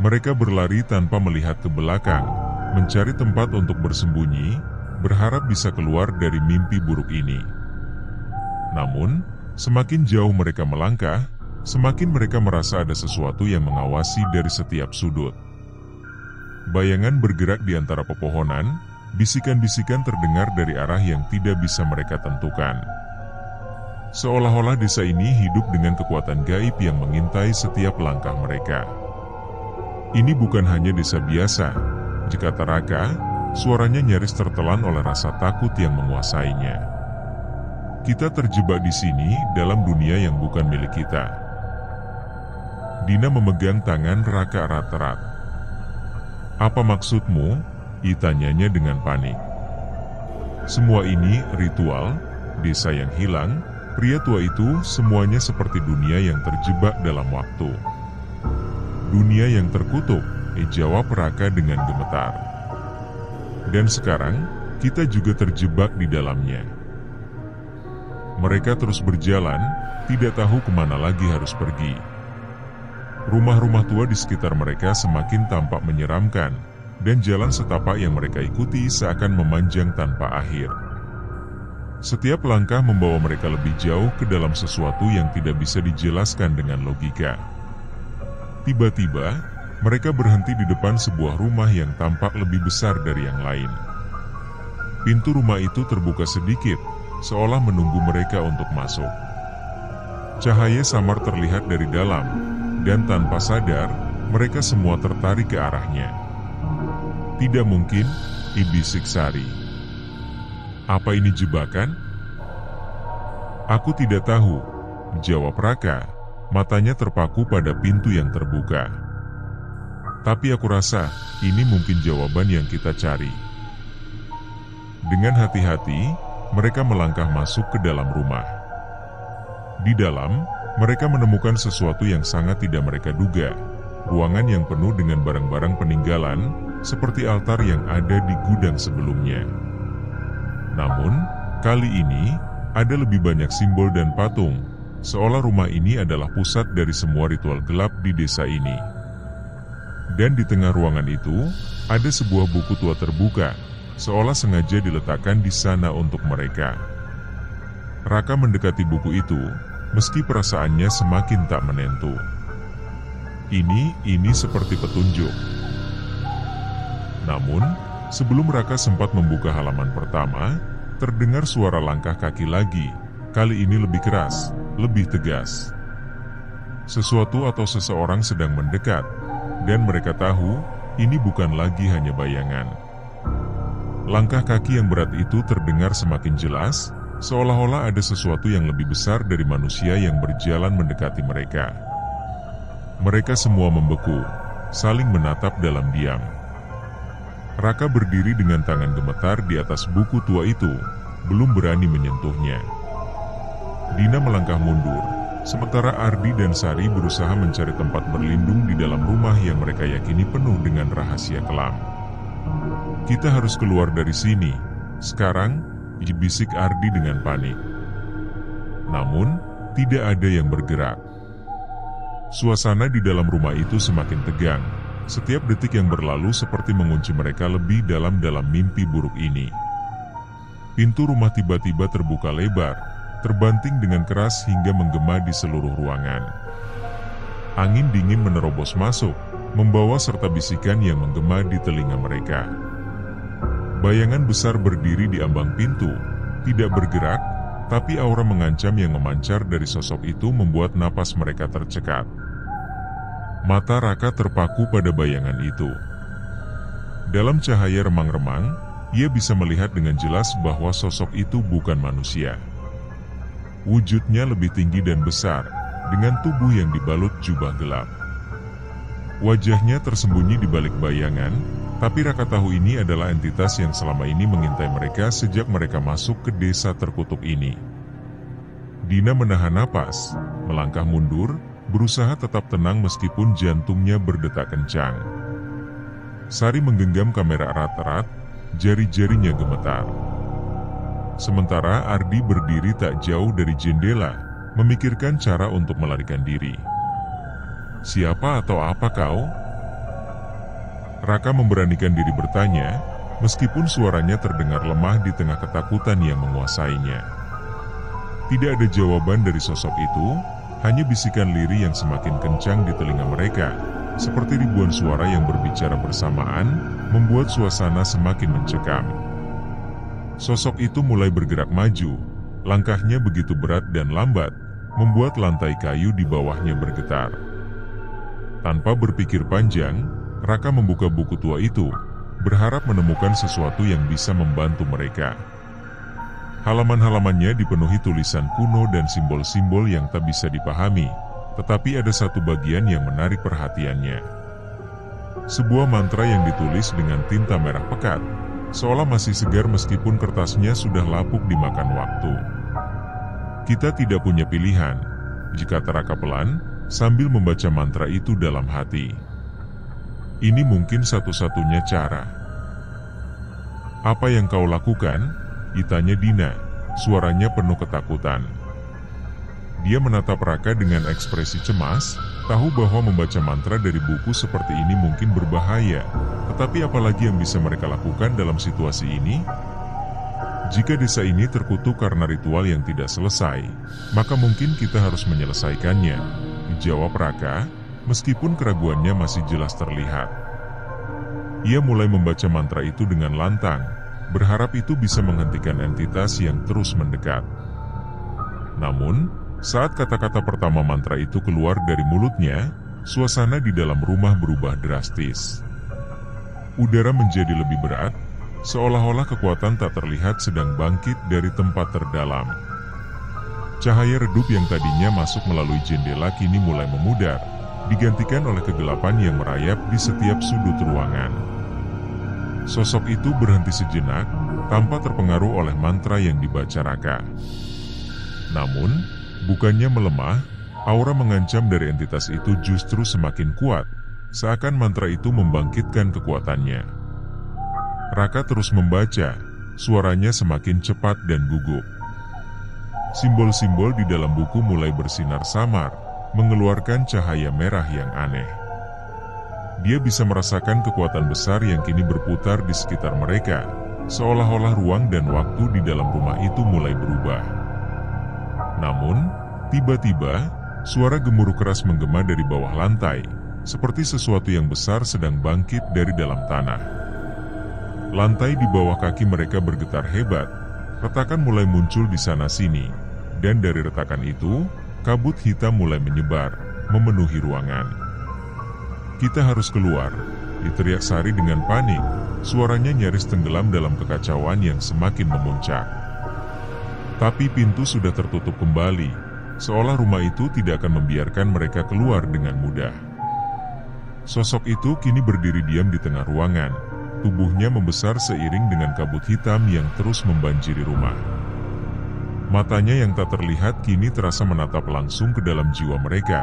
Mereka berlari tanpa melihat ke belakang, mencari tempat untuk bersembunyi, berharap bisa keluar dari mimpi buruk ini. Namun, semakin jauh mereka melangkah, semakin mereka merasa ada sesuatu yang mengawasi dari setiap sudut. Bayangan bergerak di antara pepohonan, bisikan-bisikan terdengar dari arah yang tidak bisa mereka tentukan. Seolah-olah desa ini hidup dengan kekuatan gaib yang mengintai setiap langkah mereka. Ini bukan hanya desa biasa, kata Raka, suaranya nyaris tertelan oleh rasa takut yang menguasainya. "Kita terjebak di sini dalam dunia yang bukan milik kita." Dina memegang tangan Raka erat-erat. "Apa maksudmu?" tanyanya dengan panik. "Semua ini ritual, desa yang hilang, pria tua itu, semuanya seperti dunia yang terjebak dalam waktu." "Dunia yang terkutuk," jawab Raka dengan gemetar. "Dan sekarang, kita juga terjebak di dalamnya." Mereka terus berjalan, tidak tahu kemana lagi harus pergi. Rumah-rumah tua di sekitar mereka semakin tampak menyeramkan, dan jalan setapak yang mereka ikuti seakan memanjang tanpa akhir. Setiap langkah membawa mereka lebih jauh ke dalam sesuatu yang tidak bisa dijelaskan dengan logika. Tiba-tiba, mereka berhenti di depan sebuah rumah yang tampak lebih besar dari yang lain. Pintu rumah itu terbuka sedikit, seolah menunggu mereka untuk masuk. Cahaya samar terlihat dari dalam, dan tanpa sadar, mereka semua tertarik ke arahnya. "Tidak mungkin," bisik Sari. "Apa ini jebakan?" "Aku tidak tahu," jawab Raka, matanya terpaku pada pintu yang terbuka. "Tapi aku rasa, ini mungkin jawaban yang kita cari." Dengan hati-hati, mereka melangkah masuk ke dalam rumah. Di dalam, mereka menemukan sesuatu yang sangat tidak mereka duga. Ruangan yang penuh dengan barang-barang peninggalan, seperti altar yang ada di gudang sebelumnya. Namun, kali ini, ada lebih banyak simbol dan patung, seolah rumah ini adalah pusat dari semua ritual gelap di desa ini. Dan di tengah ruangan itu, ada sebuah buku tua terbuka, seolah sengaja diletakkan di sana untuk mereka. Raka mendekati buku itu, meski perasaannya semakin tak menentu. Ini seperti petunjuk. Namun, sebelum Raka sempat membuka halaman pertama, terdengar suara langkah kaki lagi, kali ini lebih keras, lebih tegas. Sesuatu atau seseorang sedang mendekat, dan mereka tahu, ini bukan lagi hanya bayangan. Langkah kaki yang berat itu terdengar semakin jelas, seolah-olah ada sesuatu yang lebih besar dari manusia yang berjalan mendekati mereka. Mereka semua membeku, saling menatap dalam diam. Raka berdiri dengan tangan gemetar di atas buku tua itu, belum berani menyentuhnya. Dina melangkah mundur, sementara Ardi dan Sari berusaha mencari tempat berlindung di dalam rumah yang mereka yakini penuh dengan rahasia kelam. "Kita harus keluar dari sini, sekarang," bisik Ardi dengan panik. Namun, tidak ada yang bergerak. Suasana di dalam rumah itu semakin tegang. Setiap detik yang berlalu seperti mengunci mereka lebih dalam mimpi buruk ini. Pintu rumah tiba-tiba terbuka lebar, terbanting dengan keras hingga menggema di seluruh ruangan. Angin dingin menerobos masuk, membawa serta bisikan yang menggema di telinga mereka. Bayangan besar berdiri di ambang pintu, tidak bergerak, tapi aura mengancam yang memancar dari sosok itu membuat napas mereka tercekat. Mata Raka terpaku pada bayangan itu. Dalam cahaya remang-remang, ia bisa melihat dengan jelas bahwa sosok itu bukan manusia. Wujudnya lebih tinggi dan besar, dengan tubuh yang dibalut jubah gelap. Wajahnya tersembunyi di balik bayangan, tapi Raka tahu ini adalah entitas yang selama ini mengintai mereka sejak mereka masuk ke desa terkutuk ini. Dina menahan napas, melangkah mundur, berusaha tetap tenang meskipun jantungnya berdetak kencang. Sari menggenggam kamera erat-erat, jari-jarinya gemetar. Sementara Ardi berdiri tak jauh dari jendela, memikirkan cara untuk melarikan diri. "Siapa atau apa kau?" Raka memberanikan diri bertanya, meskipun suaranya terdengar lemah di tengah ketakutan yang menguasainya. Tidak ada jawaban dari sosok itu, hanya bisikan lirih yang semakin kencang di telinga mereka, seperti ribuan suara yang berbicara bersamaan, membuat suasana semakin mencekam. Sosok itu mulai bergerak maju, langkahnya begitu berat dan lambat, membuat lantai kayu di bawahnya bergetar. Tanpa berpikir panjang, Raka membuka buku tua itu, berharap menemukan sesuatu yang bisa membantu mereka. Halaman-halamannya dipenuhi tulisan kuno dan simbol-simbol yang tak bisa dipahami, tetapi ada satu bagian yang menarik perhatiannya. Sebuah mantra yang ditulis dengan tinta merah pekat, seolah masih segar meskipun kertasnya sudah lapuk dimakan waktu. "Kita tidak punya pilihan," jika Raka pelan, sambil membaca mantra itu dalam hati. "Ini mungkin satu-satunya cara." "Apa yang kau lakukan?" ditanya Dina, suaranya penuh ketakutan. Dia menatap Raka dengan ekspresi cemas, tahu bahwa membaca mantra dari buku seperti ini mungkin berbahaya, tetapi apalagi yang bisa mereka lakukan dalam situasi ini? "Jika desa ini terkutuk karena ritual yang tidak selesai, maka mungkin kita harus menyelesaikannya," dijawab Raka, meskipun keraguannya masih jelas terlihat. Ia mulai membaca mantra itu dengan lantang, berharap itu bisa menghentikan entitas yang terus mendekat. Namun, saat kata-kata pertama mantra itu keluar dari mulutnya, suasana di dalam rumah berubah drastis. Udara menjadi lebih berat, seolah-olah kekuatan tak terlihat sedang bangkit dari tempat terdalam. Cahaya redup yang tadinya masuk melalui jendela kini mulai memudar, digantikan oleh kegelapan yang merayap di setiap sudut ruangan. Sosok itu berhenti sejenak, tanpa terpengaruh oleh mantra yang dibaca Raka. Namun, bukannya melemah, aura mengancam dari entitas itu justru semakin kuat, seakan mantra itu membangkitkan kekuatannya. Raka terus membaca, suaranya semakin cepat dan gugup. Simbol-simbol di dalam buku mulai bersinar samar, mengeluarkan cahaya merah yang aneh. Dia bisa merasakan kekuatan besar yang kini berputar di sekitar mereka, seolah-olah ruang dan waktu di dalam rumah itu mulai berubah. Namun, tiba-tiba, suara gemuruh keras menggema dari bawah lantai, seperti sesuatu yang besar sedang bangkit dari dalam tanah. Lantai di bawah kaki mereka bergetar hebat, retakan mulai muncul di sana-sini, dan dari retakan itu, kabut hitam mulai menyebar, memenuhi ruangan. "Kita harus keluar," diteriak Sari dengan panik, suaranya nyaris tenggelam dalam kekacauan yang semakin memuncak. Tapi pintu sudah tertutup kembali, seolah rumah itu tidak akan membiarkan mereka keluar dengan mudah. Sosok itu kini berdiri diam di tengah ruangan, tubuhnya membesar seiring dengan kabut hitam yang terus membanjiri rumah. Matanya yang tak terlihat kini terasa menatap langsung ke dalam jiwa mereka,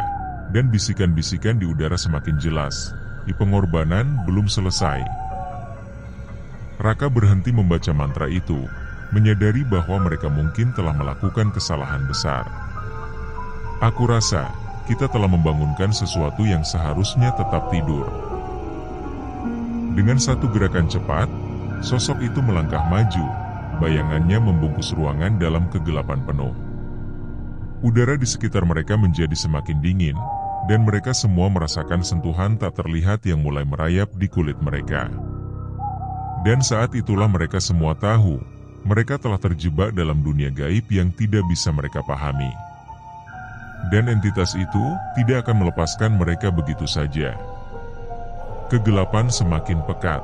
dan bisikan-bisikan di udara semakin jelas. Di pengorbanan belum selesai. Raka berhenti membaca mantra itu, menyadari bahwa mereka mungkin telah melakukan kesalahan besar. "Aku rasa, kita telah membangunkan sesuatu yang seharusnya tetap tidur." Dengan satu gerakan cepat, sosok itu melangkah maju, bayangannya membungkus ruangan dalam kegelapan penuh. Udara di sekitar mereka menjadi semakin dingin, dan mereka semua merasakan sentuhan tak terlihat yang mulai merayap di kulit mereka. Dan saat itulah mereka semua tahu, mereka telah terjebak dalam dunia gaib yang tidak bisa mereka pahami. Dan entitas itu tidak akan melepaskan mereka begitu saja. Kegelapan semakin pekat.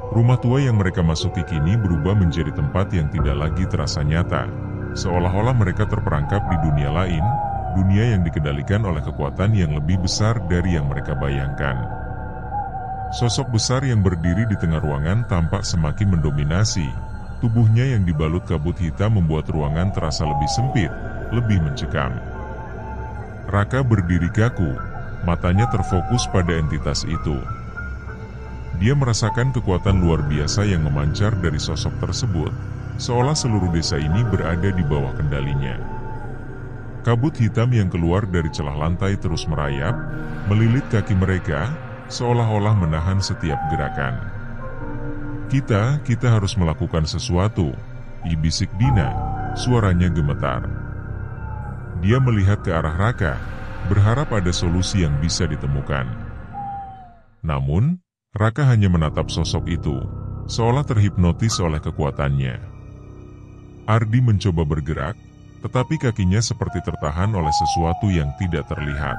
Rumah tua yang mereka masuki kini berubah menjadi tempat yang tidak lagi terasa nyata, seolah-olah mereka terperangkap di dunia lain, dunia yang dikendalikan oleh kekuatan yang lebih besar dari yang mereka bayangkan. Sosok besar yang berdiri di tengah ruangan tampak semakin mendominasi. Tubuhnya yang dibalut kabut hitam membuat ruangan terasa lebih sempit, lebih mencekam. Raka berdiri kaku, matanya terfokus pada entitas itu. Dia merasakan kekuatan luar biasa yang memancar dari sosok tersebut, seolah seluruh desa ini berada di bawah kendalinya. Kabut hitam yang keluar dari celah lantai terus merayap, melilit kaki mereka, seolah-olah menahan setiap gerakan. Kita harus melakukan sesuatu, bisik Dina, suaranya gemetar. Dia melihat ke arah Raka, berharap ada solusi yang bisa ditemukan. Namun, Raka hanya menatap sosok itu, seolah terhipnotis oleh kekuatannya. Ardi mencoba bergerak, tetapi kakinya seperti tertahan oleh sesuatu yang tidak terlihat.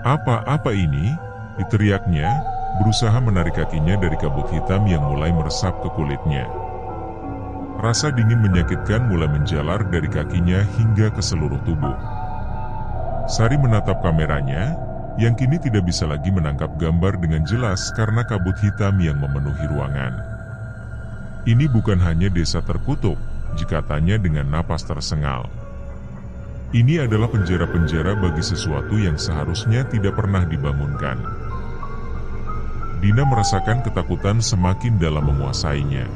Apa ini? Diteriaknya, berusaha menarik kakinya dari kabut hitam yang mulai meresap ke kulitnya. Rasa dingin menyakitkan mulai menjalar dari kakinya hingga ke seluruh tubuh. Sari menatap kameranya, yang kini tidak bisa lagi menangkap gambar dengan jelas karena kabut hitam yang memenuhi ruangan. Ini bukan hanya desa terkutuk, katanya dengan napas tersengal. Ini adalah penjara-penjara bagi sesuatu yang seharusnya tidak pernah dibangunkan. Dina merasakan ketakutan semakin dalam menguasainya.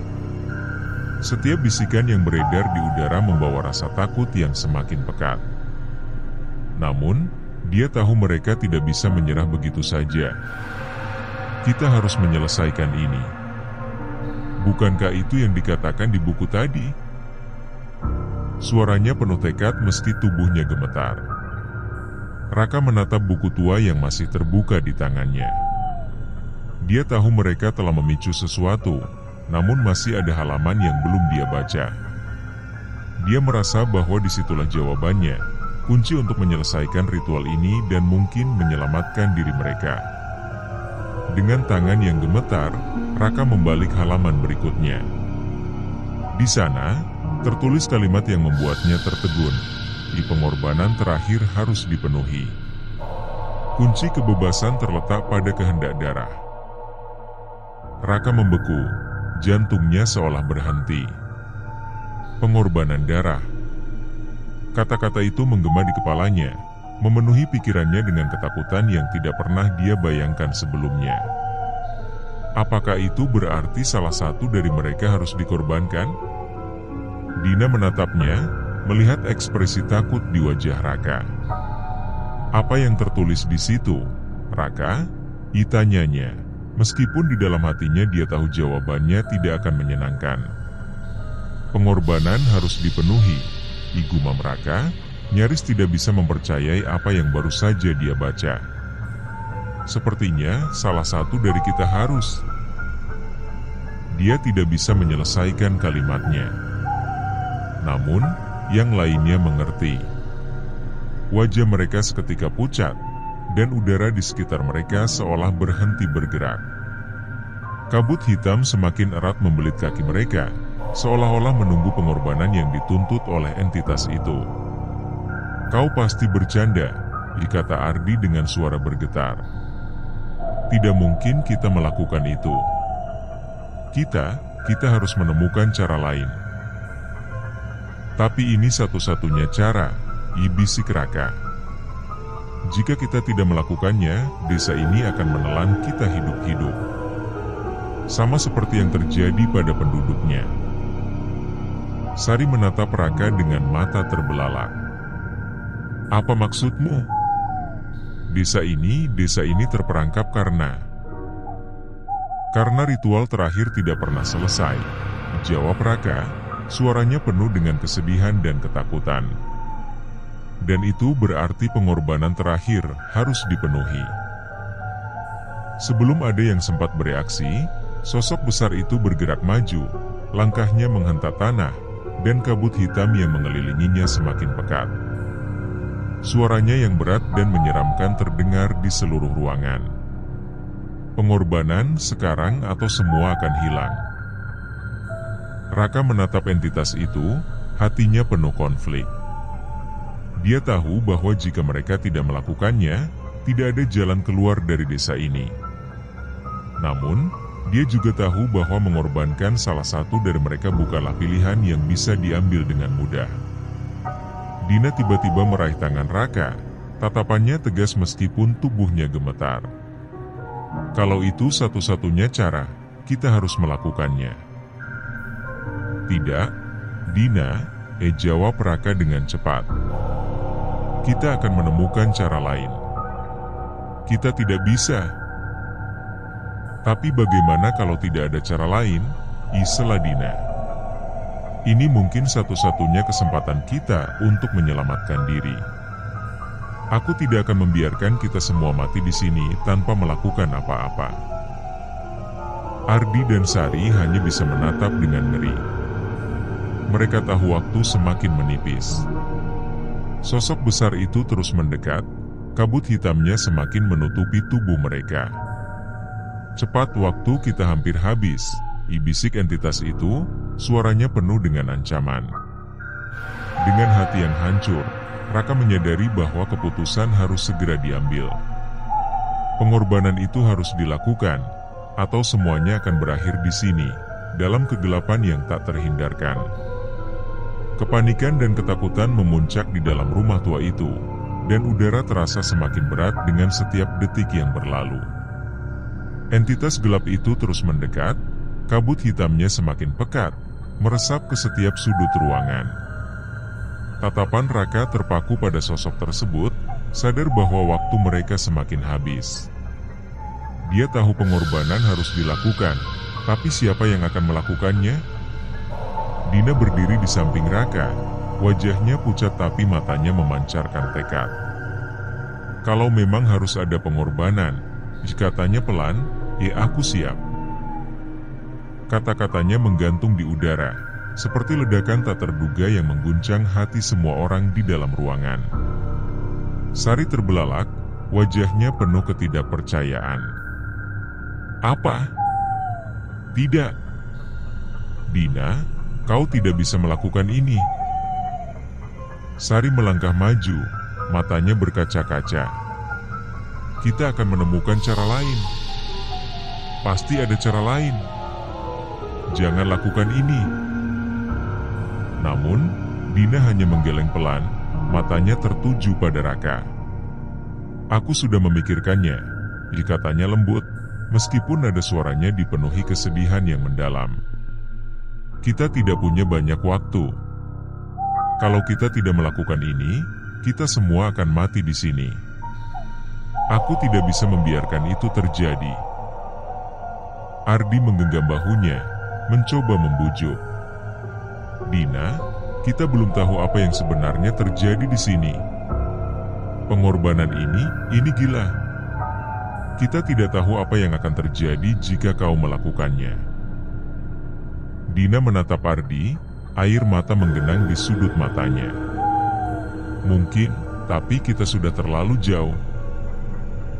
Setiap bisikan yang beredar di udara membawa rasa takut yang semakin pekat. Namun, dia tahu mereka tidak bisa menyerah begitu saja. Kita harus menyelesaikan ini. Bukankah itu yang dikatakan di buku tadi? Suaranya penuh tekad meski tubuhnya gemetar. Raka menatap buku tua yang masih terbuka di tangannya. Dia tahu mereka telah memicu sesuatu, namun masih ada halaman yang belum dia baca. Dia merasa bahwa disitulah jawabannya, kunci untuk menyelesaikan ritual ini dan mungkin menyelamatkan diri mereka. Dengan tangan yang gemetar, Raka membalik halaman berikutnya. Di sana, tertulis kalimat yang membuatnya tertegun. Di pengorbanan terakhir harus dipenuhi. Kunci kebebasan terletak pada kehendak darah. Raka membeku, jantungnya seolah berhenti. Pengorbanan darah. Kata-kata itu menggema di kepalanya, memenuhi pikirannya dengan ketakutan yang tidak pernah dia bayangkan sebelumnya. Apakah itu berarti salah satu dari mereka harus dikorbankan? Dina menatapnya, melihat ekspresi takut di wajah Raka. Apa yang tertulis di situ, Raka? Tanyanya, meskipun di dalam hatinya dia tahu jawabannya tidak akan menyenangkan. Pengorbanan harus dipenuhi. Gumam Raka, nyaris tidak bisa mempercayai apa yang baru saja dia baca. Sepertinya salah satu dari kita harus. Dia tidak bisa menyelesaikan kalimatnya. Namun, yang lainnya mengerti. Wajah mereka seketika pucat, dan udara di sekitar mereka seolah berhenti bergerak. Kabut hitam semakin erat membelit kaki mereka, seolah-olah menunggu pengorbanan yang dituntut oleh entitas itu. Kau pasti bercanda, kata Ardi dengan suara bergetar. Tidak mungkin kita melakukan itu. Kita harus menemukan cara lain. Tapi ini satu-satunya cara, bisik Raka. Jika kita tidak melakukannya, desa ini akan menelan kita hidup-hidup. Sama seperti yang terjadi pada penduduknya. Sari menatap Raka dengan mata terbelalak. Apa maksudmu? Desa ini terperangkap karena ritual terakhir tidak pernah selesai, jawab Raka, suaranya penuh dengan kesedihan dan ketakutan. dan itu berarti pengorbanan terakhir harus dipenuhi. Sebelum ada yang sempat bereaksi, sosok besar itu bergerak maju, langkahnya menghentak tanah, dan kabut hitam yang mengelilinginya semakin pekat. Suaranya yang berat dan menyeramkan terdengar di seluruh ruangan. Pengorbanan sekarang atau semua akan hilang. Raka menatap entitas itu, hatinya penuh konflik. Dia tahu bahwa jika mereka tidak melakukannya, tidak ada jalan keluar dari desa ini. Namun, dia juga tahu bahwa mengorbankan salah satu dari mereka bukanlah pilihan yang bisa diambil dengan mudah. Dina tiba-tiba meraih tangan Raka, tatapannya tegas meskipun tubuhnya gemetar. Kalau itu satu-satunya cara, kita harus melakukannya. Tidak, Dina, jawab Raka dengan cepat. Kita akan menemukan cara lain. Kita tidak bisa. Tapi bagaimana kalau tidak ada cara lain? Isela Dina. Ini mungkin satu-satunya kesempatan kita untuk menyelamatkan diri. Aku tidak akan membiarkan kita semua mati di sini tanpa melakukan apa-apa. Ardi dan Sari hanya bisa menatap dengan ngeri. Mereka tahu waktu semakin menipis. Sosok besar itu terus mendekat, kabut hitamnya semakin menutupi tubuh mereka. Cepat, waktu kita hampir habis, bisik entitas itu, suaranya penuh dengan ancaman. Dengan hati yang hancur, Raka menyadari bahwa keputusan harus segera diambil. Pengorbanan itu harus dilakukan, atau semuanya akan berakhir di sini, dalam kegelapan yang tak terhindarkan. Kepanikan dan ketakutan memuncak di dalam rumah tua itu, dan udara terasa semakin berat dengan setiap detik yang berlalu. Entitas gelap itu terus mendekat, kabut hitamnya semakin pekat, meresap ke setiap sudut ruangan. Tatapan Raka terpaku pada sosok tersebut, sadar bahwa waktu mereka semakin habis. Dia tahu pengorbanan harus dilakukan, tapi siapa yang akan melakukannya? Dina berdiri di samping Raka, wajahnya pucat tapi matanya memancarkan tekad. Kalau memang harus ada pengorbanan, katanya pelan, aku siap. Kata-katanya menggantung di udara, seperti ledakan tak terduga yang mengguncang hati semua orang di dalam ruangan. Sari terbelalak, wajahnya penuh ketidakpercayaan. Apa? Tidak. Dina, kau tidak bisa melakukan ini. Sari melangkah maju, matanya berkaca-kaca. Kita akan menemukan cara lain. Pasti ada cara lain. Jangan lakukan ini. Namun, Dina hanya menggeleng pelan, matanya tertuju pada Raka. Aku sudah memikirkannya, katanya lembut, meskipun nada suaranya dipenuhi kesedihan yang mendalam. Kita tidak punya banyak waktu. Kalau kita tidak melakukan ini, kita semua akan mati di sini. Aku tidak bisa membiarkan itu terjadi. Ardi menggenggam bahunya, mencoba membujuk. Dina, kita belum tahu apa yang sebenarnya terjadi di sini. Pengorbanan ini gila. Kita tidak tahu apa yang akan terjadi jika kau melakukannya. Dina menatap Ardi, air mata menggenang di sudut matanya. Mungkin, tapi kita sudah terlalu jauh.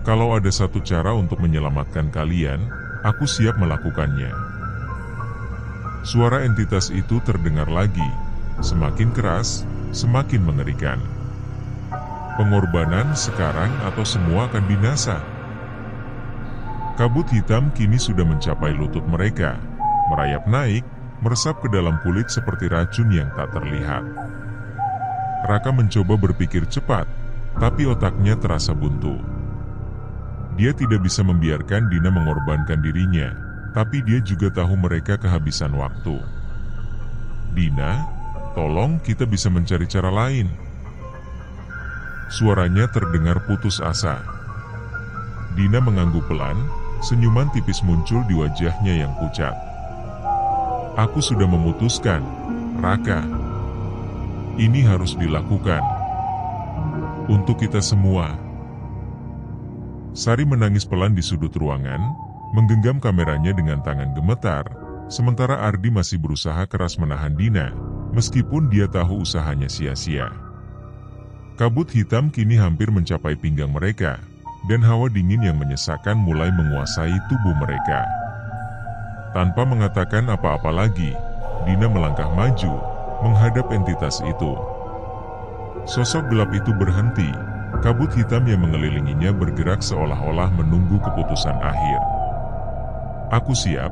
Kalau ada satu cara untuk menyelamatkan kalian, aku siap melakukannya. Suara entitas itu terdengar lagi, semakin keras, semakin mengerikan. Pengorbanan sekarang atau semua akan binasa. Kabut hitam kini sudah mencapai lutut mereka, merayap naik, meresap ke dalam kulit seperti racun yang tak terlihat. Raka mencoba berpikir cepat, tapi otaknya terasa buntu. Dia tidak bisa membiarkan Dina mengorbankan dirinya, tapi dia juga tahu mereka kehabisan waktu. Dina, tolong kita bisa mencari cara lain. Suaranya terdengar putus asa. Dina mengangguk pelan, senyuman tipis muncul di wajahnya yang pucat. Aku sudah memutuskan, Raka. Ini harus dilakukan. Untuk kita semua. Sari menangis pelan di sudut ruangan, menggenggam kameranya dengan tangan gemetar, sementara Ardi masih berusaha keras menahan Dina, meskipun dia tahu usahanya sia-sia. Kabut hitam kini hampir mencapai pinggang mereka, dan hawa dingin yang menyesakkan mulai menguasai tubuh mereka. Tanpa mengatakan apa-apa lagi, Dina melangkah maju, menghadap entitas itu. Sosok gelap itu berhenti, kabut hitam yang mengelilinginya bergerak seolah-olah menunggu keputusan akhir. "Aku siap,"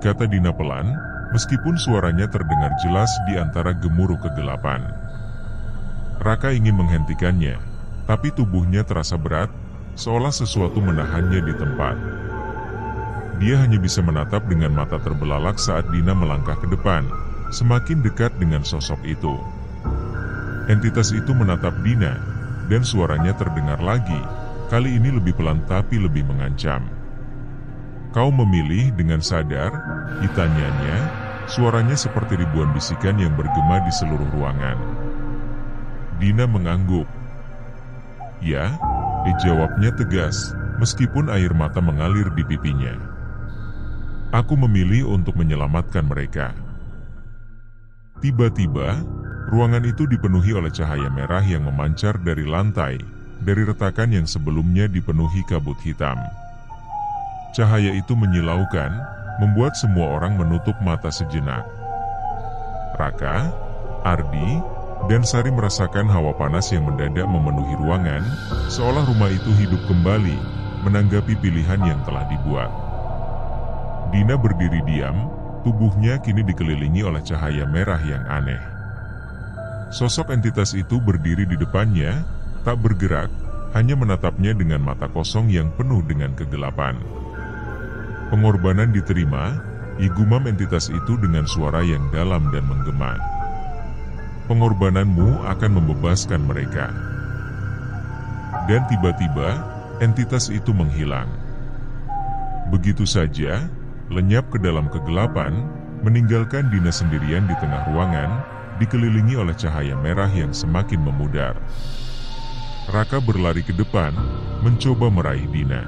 kata Dina pelan, meskipun suaranya terdengar jelas di antara gemuruh kegelapan. Raka ingin menghentikannya, tapi tubuhnya terasa berat, seolah sesuatu menahannya di tempat. Dia hanya bisa menatap dengan mata terbelalak saat Dina melangkah ke depan, semakin dekat dengan sosok itu. Entitas itu menatap Dina, dan suaranya terdengar lagi, kali ini lebih pelan tapi lebih mengancam. "Kau memilih dengan sadar?" ditanyanya, suaranya seperti ribuan bisikan yang bergema di seluruh ruangan. Dina mengangguk. "Ya," jawabnya tegas, meskipun air mata mengalir di pipinya. "Aku memilih untuk menyelamatkan mereka." Tiba-tiba, ruangan itu dipenuhi oleh cahaya merah yang memancar dari lantai, dari retakan yang sebelumnya dipenuhi kabut hitam. Cahaya itu menyilaukan, membuat semua orang menutup mata sejenak. Raka, Ardi, dan Sari merasakan hawa panas yang mendadak memenuhi ruangan, seolah rumah itu hidup kembali, menanggapi pilihan yang telah dibuat. Dina berdiri diam, tubuhnya kini dikelilingi oleh cahaya merah yang aneh. Sosok entitas itu berdiri di depannya, tak bergerak, hanya menatapnya dengan mata kosong yang penuh dengan kegelapan. "Pengorbanan diterima," gumam entitas itu dengan suara yang dalam dan menggema. "Pengorbananmu akan membebaskan mereka." Dan tiba-tiba, entitas itu menghilang. Begitu saja, lenyap ke dalam kegelapan, meninggalkan Dina sendirian di tengah ruangan, dikelilingi oleh cahaya merah yang semakin memudar. Raka berlari ke depan, mencoba meraih Dina.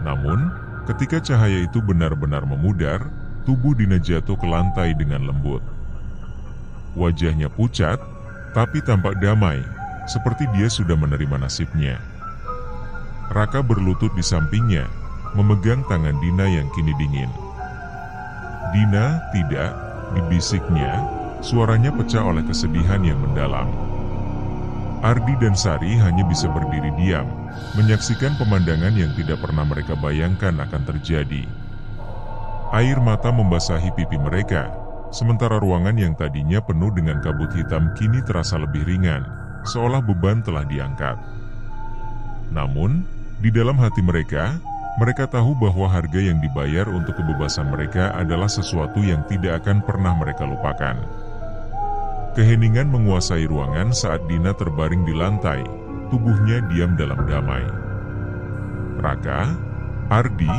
Namun, ketika cahaya itu benar-benar memudar, tubuh Dina jatuh ke lantai dengan lembut. Wajahnya pucat, tapi tampak damai, seperti dia sudah menerima nasibnya. Raka berlutut di sampingnya, memegang tangan Dina yang kini dingin. "Dina, tidak," dibisiknya, suaranya pecah oleh kesedihan yang mendalam. Ardi dan Sari hanya bisa berdiri diam, menyaksikan pemandangan yang tidak pernah mereka bayangkan akan terjadi. Air mata membasahi pipi mereka, sementara ruangan yang tadinya penuh dengan kabut hitam kini terasa lebih ringan, seolah beban telah diangkat. Namun, di dalam hati mereka tahu bahwa harga yang dibayar untuk kebebasan mereka adalah sesuatu yang tidak akan pernah mereka lupakan. Keheningan menguasai ruangan saat Dina terbaring di lantai, tubuhnya diam dalam damai. Raka, Ardi,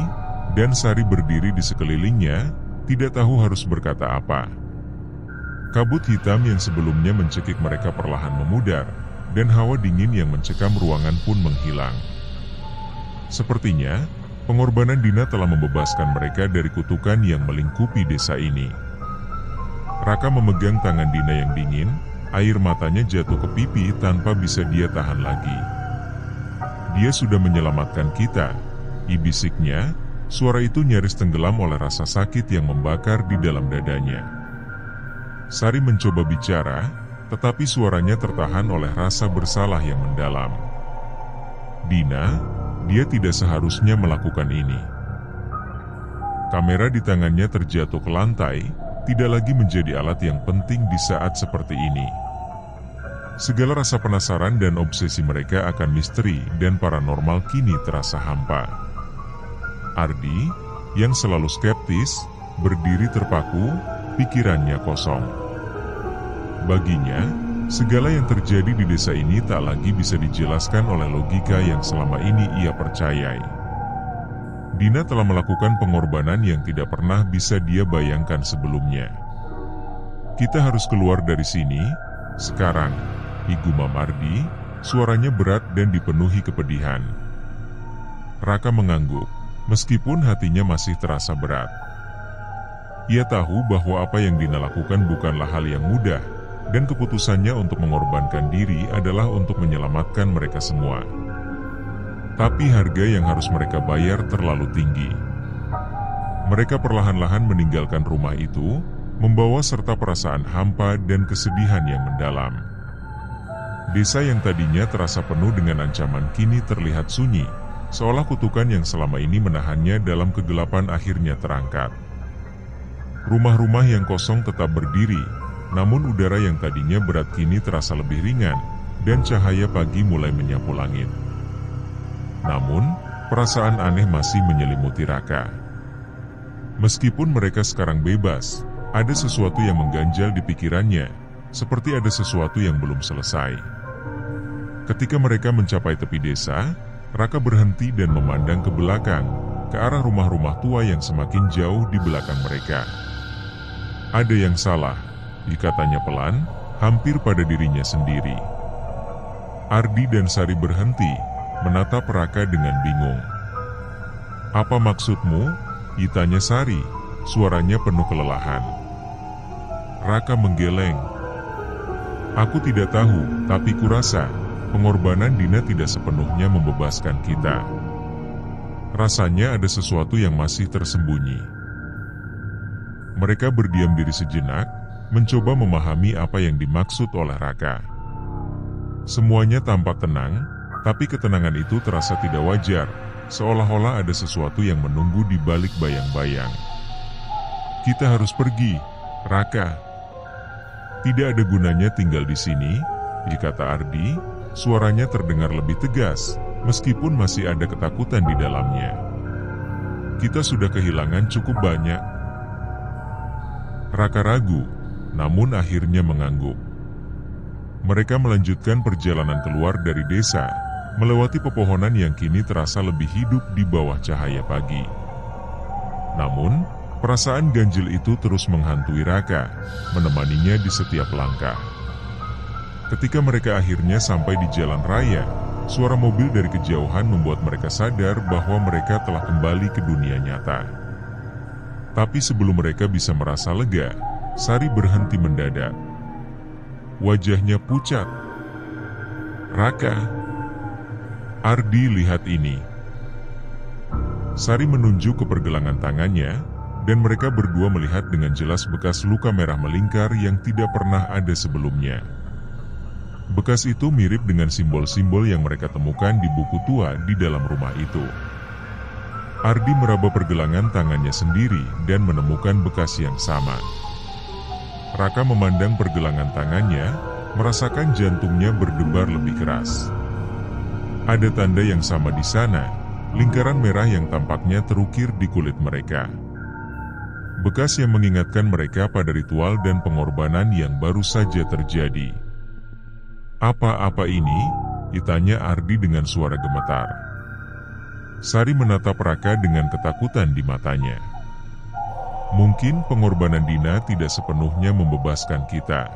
dan Sari berdiri di sekelilingnya, tidak tahu harus berkata apa. Kabut hitam yang sebelumnya mencekik mereka perlahan memudar, dan hawa dingin yang mencekam ruangan pun menghilang. Sepertinya, pengorbanan Dina telah membebaskan mereka dari kutukan yang melingkupi desa ini. Raka memegang tangan Dina yang dingin, air matanya jatuh ke pipi tanpa bisa dia tahan lagi. "Dia sudah menyelamatkan kita," bisiknya, suara itu nyaris tenggelam oleh rasa sakit yang membakar di dalam dadanya. Sari mencoba bicara, tetapi suaranya tertahan oleh rasa bersalah yang mendalam. "Dina, dia tidak seharusnya melakukan ini." Kamera di tangannya terjatuh ke lantai, tidak lagi menjadi alat yang penting di saat seperti ini. Segala rasa penasaran dan obsesi mereka akan misteri dan paranormal kini terasa hampa. Ardi, yang selalu skeptis, berdiri terpaku, pikirannya kosong. Baginya, segala yang terjadi di desa ini tak lagi bisa dijelaskan oleh logika yang selama ini ia percayai. Dina telah melakukan pengorbanan yang tidak pernah bisa dia bayangkan sebelumnya. "Kita harus keluar dari sini, sekarang," gumam Ardi, suaranya berat dan dipenuhi kepedihan. Raka mengangguk, meskipun hatinya masih terasa berat. Ia tahu bahwa apa yang Dina lakukan bukanlah hal yang mudah, dan keputusannya untuk mengorbankan diri adalah untuk menyelamatkan mereka semua. Tapi harga yang harus mereka bayar terlalu tinggi. Mereka perlahan-lahan meninggalkan rumah itu, membawa serta perasaan hampa dan kesedihan yang mendalam. Desa yang tadinya terasa penuh dengan ancaman kini terlihat sunyi, seolah kutukan yang selama ini menahannya dalam kegelapan akhirnya terangkat. Rumah-rumah yang kosong tetap berdiri, namun udara yang tadinya berat kini terasa lebih ringan, dan cahaya pagi mulai menyapu langit. Namun, perasaan aneh masih menyelimuti Raka. Meskipun mereka sekarang bebas, ada sesuatu yang mengganjal di pikirannya, seperti ada sesuatu yang belum selesai. Ketika mereka mencapai tepi desa, Raka berhenti dan memandang ke belakang, ke arah rumah-rumah tua yang semakin jauh di belakang mereka. Ada yang salah, dikatanya pelan, hampir pada dirinya sendiri. Ardi dan Sari berhenti, menatap Raka dengan bingung. "Apa maksudmu?" ditanya Sari, suaranya penuh kelelahan. Raka menggeleng. "Aku tidak tahu, tapi kurasa pengorbanan Dina tidak sepenuhnya membebaskan kita. Rasanya ada sesuatu yang masih tersembunyi." Mereka berdiam diri sejenak, mencoba memahami apa yang dimaksud oleh Raka. Semuanya tampak tenang, tapi ketenangan itu terasa tidak wajar, seolah-olah ada sesuatu yang menunggu di balik bayang-bayang. "Kita harus pergi, Raka. Tidak ada gunanya tinggal di sini," dikata Ardi, suaranya terdengar lebih tegas, meskipun masih ada ketakutan di dalamnya. "Kita sudah kehilangan cukup banyak." Raka ragu, namun akhirnya mengangguk. Mereka melanjutkan perjalanan keluar dari desa, melewati pepohonan yang kini terasa lebih hidup di bawah cahaya pagi. Namun, perasaan ganjil itu terus menghantui Raka, menemaninya di setiap langkah. Ketika mereka akhirnya sampai di jalan raya, suara mobil dari kejauhan membuat mereka sadar bahwa mereka telah kembali ke dunia nyata. Tapi sebelum mereka bisa merasa lega, Sari berhenti mendadak. Wajahnya pucat. "Raka." "Ardi, lihat ini." Sari menunjuk ke pergelangan tangannya, dan mereka berdua melihat dengan jelas bekas luka merah melingkar yang tidak pernah ada sebelumnya. Bekas itu mirip dengan simbol-simbol yang mereka temukan di buku tua di dalam rumah itu. Ardi meraba pergelangan tangannya sendiri dan menemukan bekas yang sama. Raka memandang pergelangan tangannya, merasakan jantungnya berdebar lebih keras. Ada tanda yang sama di sana, lingkaran merah yang tampaknya terukir di kulit mereka. Bekas yang mengingatkan mereka pada ritual dan pengorbanan yang baru saja terjadi. "Apa-apa ini?" ditanya Ardi dengan suara gemetar. Sari menatap Raka dengan ketakutan di matanya. "Mungkin pengorbanan Dina tidak sepenuhnya membebaskan kita.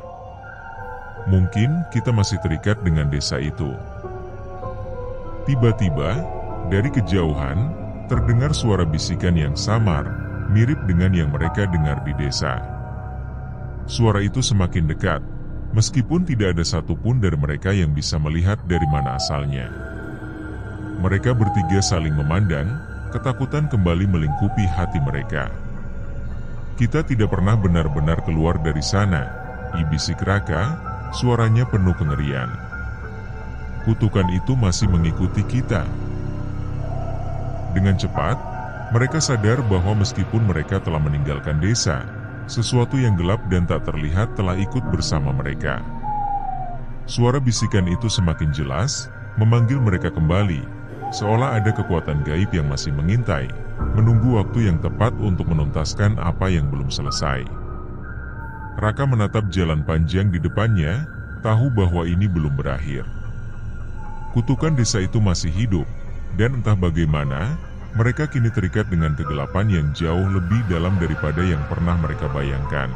Mungkin kita masih terikat dengan desa itu." Tiba-tiba, dari kejauhan, terdengar suara bisikan yang samar, mirip dengan yang mereka dengar di desa. Suara itu semakin dekat, meskipun tidak ada satupun dari mereka yang bisa melihat dari mana asalnya. Mereka bertiga saling memandang, ketakutan kembali melingkupi hati mereka. "Kita tidak pernah benar-benar keluar dari sana," bisik Raka, suaranya penuh kengerian. "Kutukan itu masih mengikuti kita." Dengan cepat, mereka sadar bahwa meskipun mereka telah meninggalkan desa, sesuatu yang gelap dan tak terlihat telah ikut bersama mereka. Suara bisikan itu semakin jelas, memanggil mereka kembali, seolah ada kekuatan gaib yang masih mengintai, menunggu waktu yang tepat untuk menuntaskan apa yang belum selesai. Raka menatap jalan panjang di depannya, tahu bahwa ini belum berakhir. Kutukan desa itu masih hidup, dan entah bagaimana, mereka kini terikat dengan kegelapan yang jauh lebih dalam daripada yang pernah mereka bayangkan.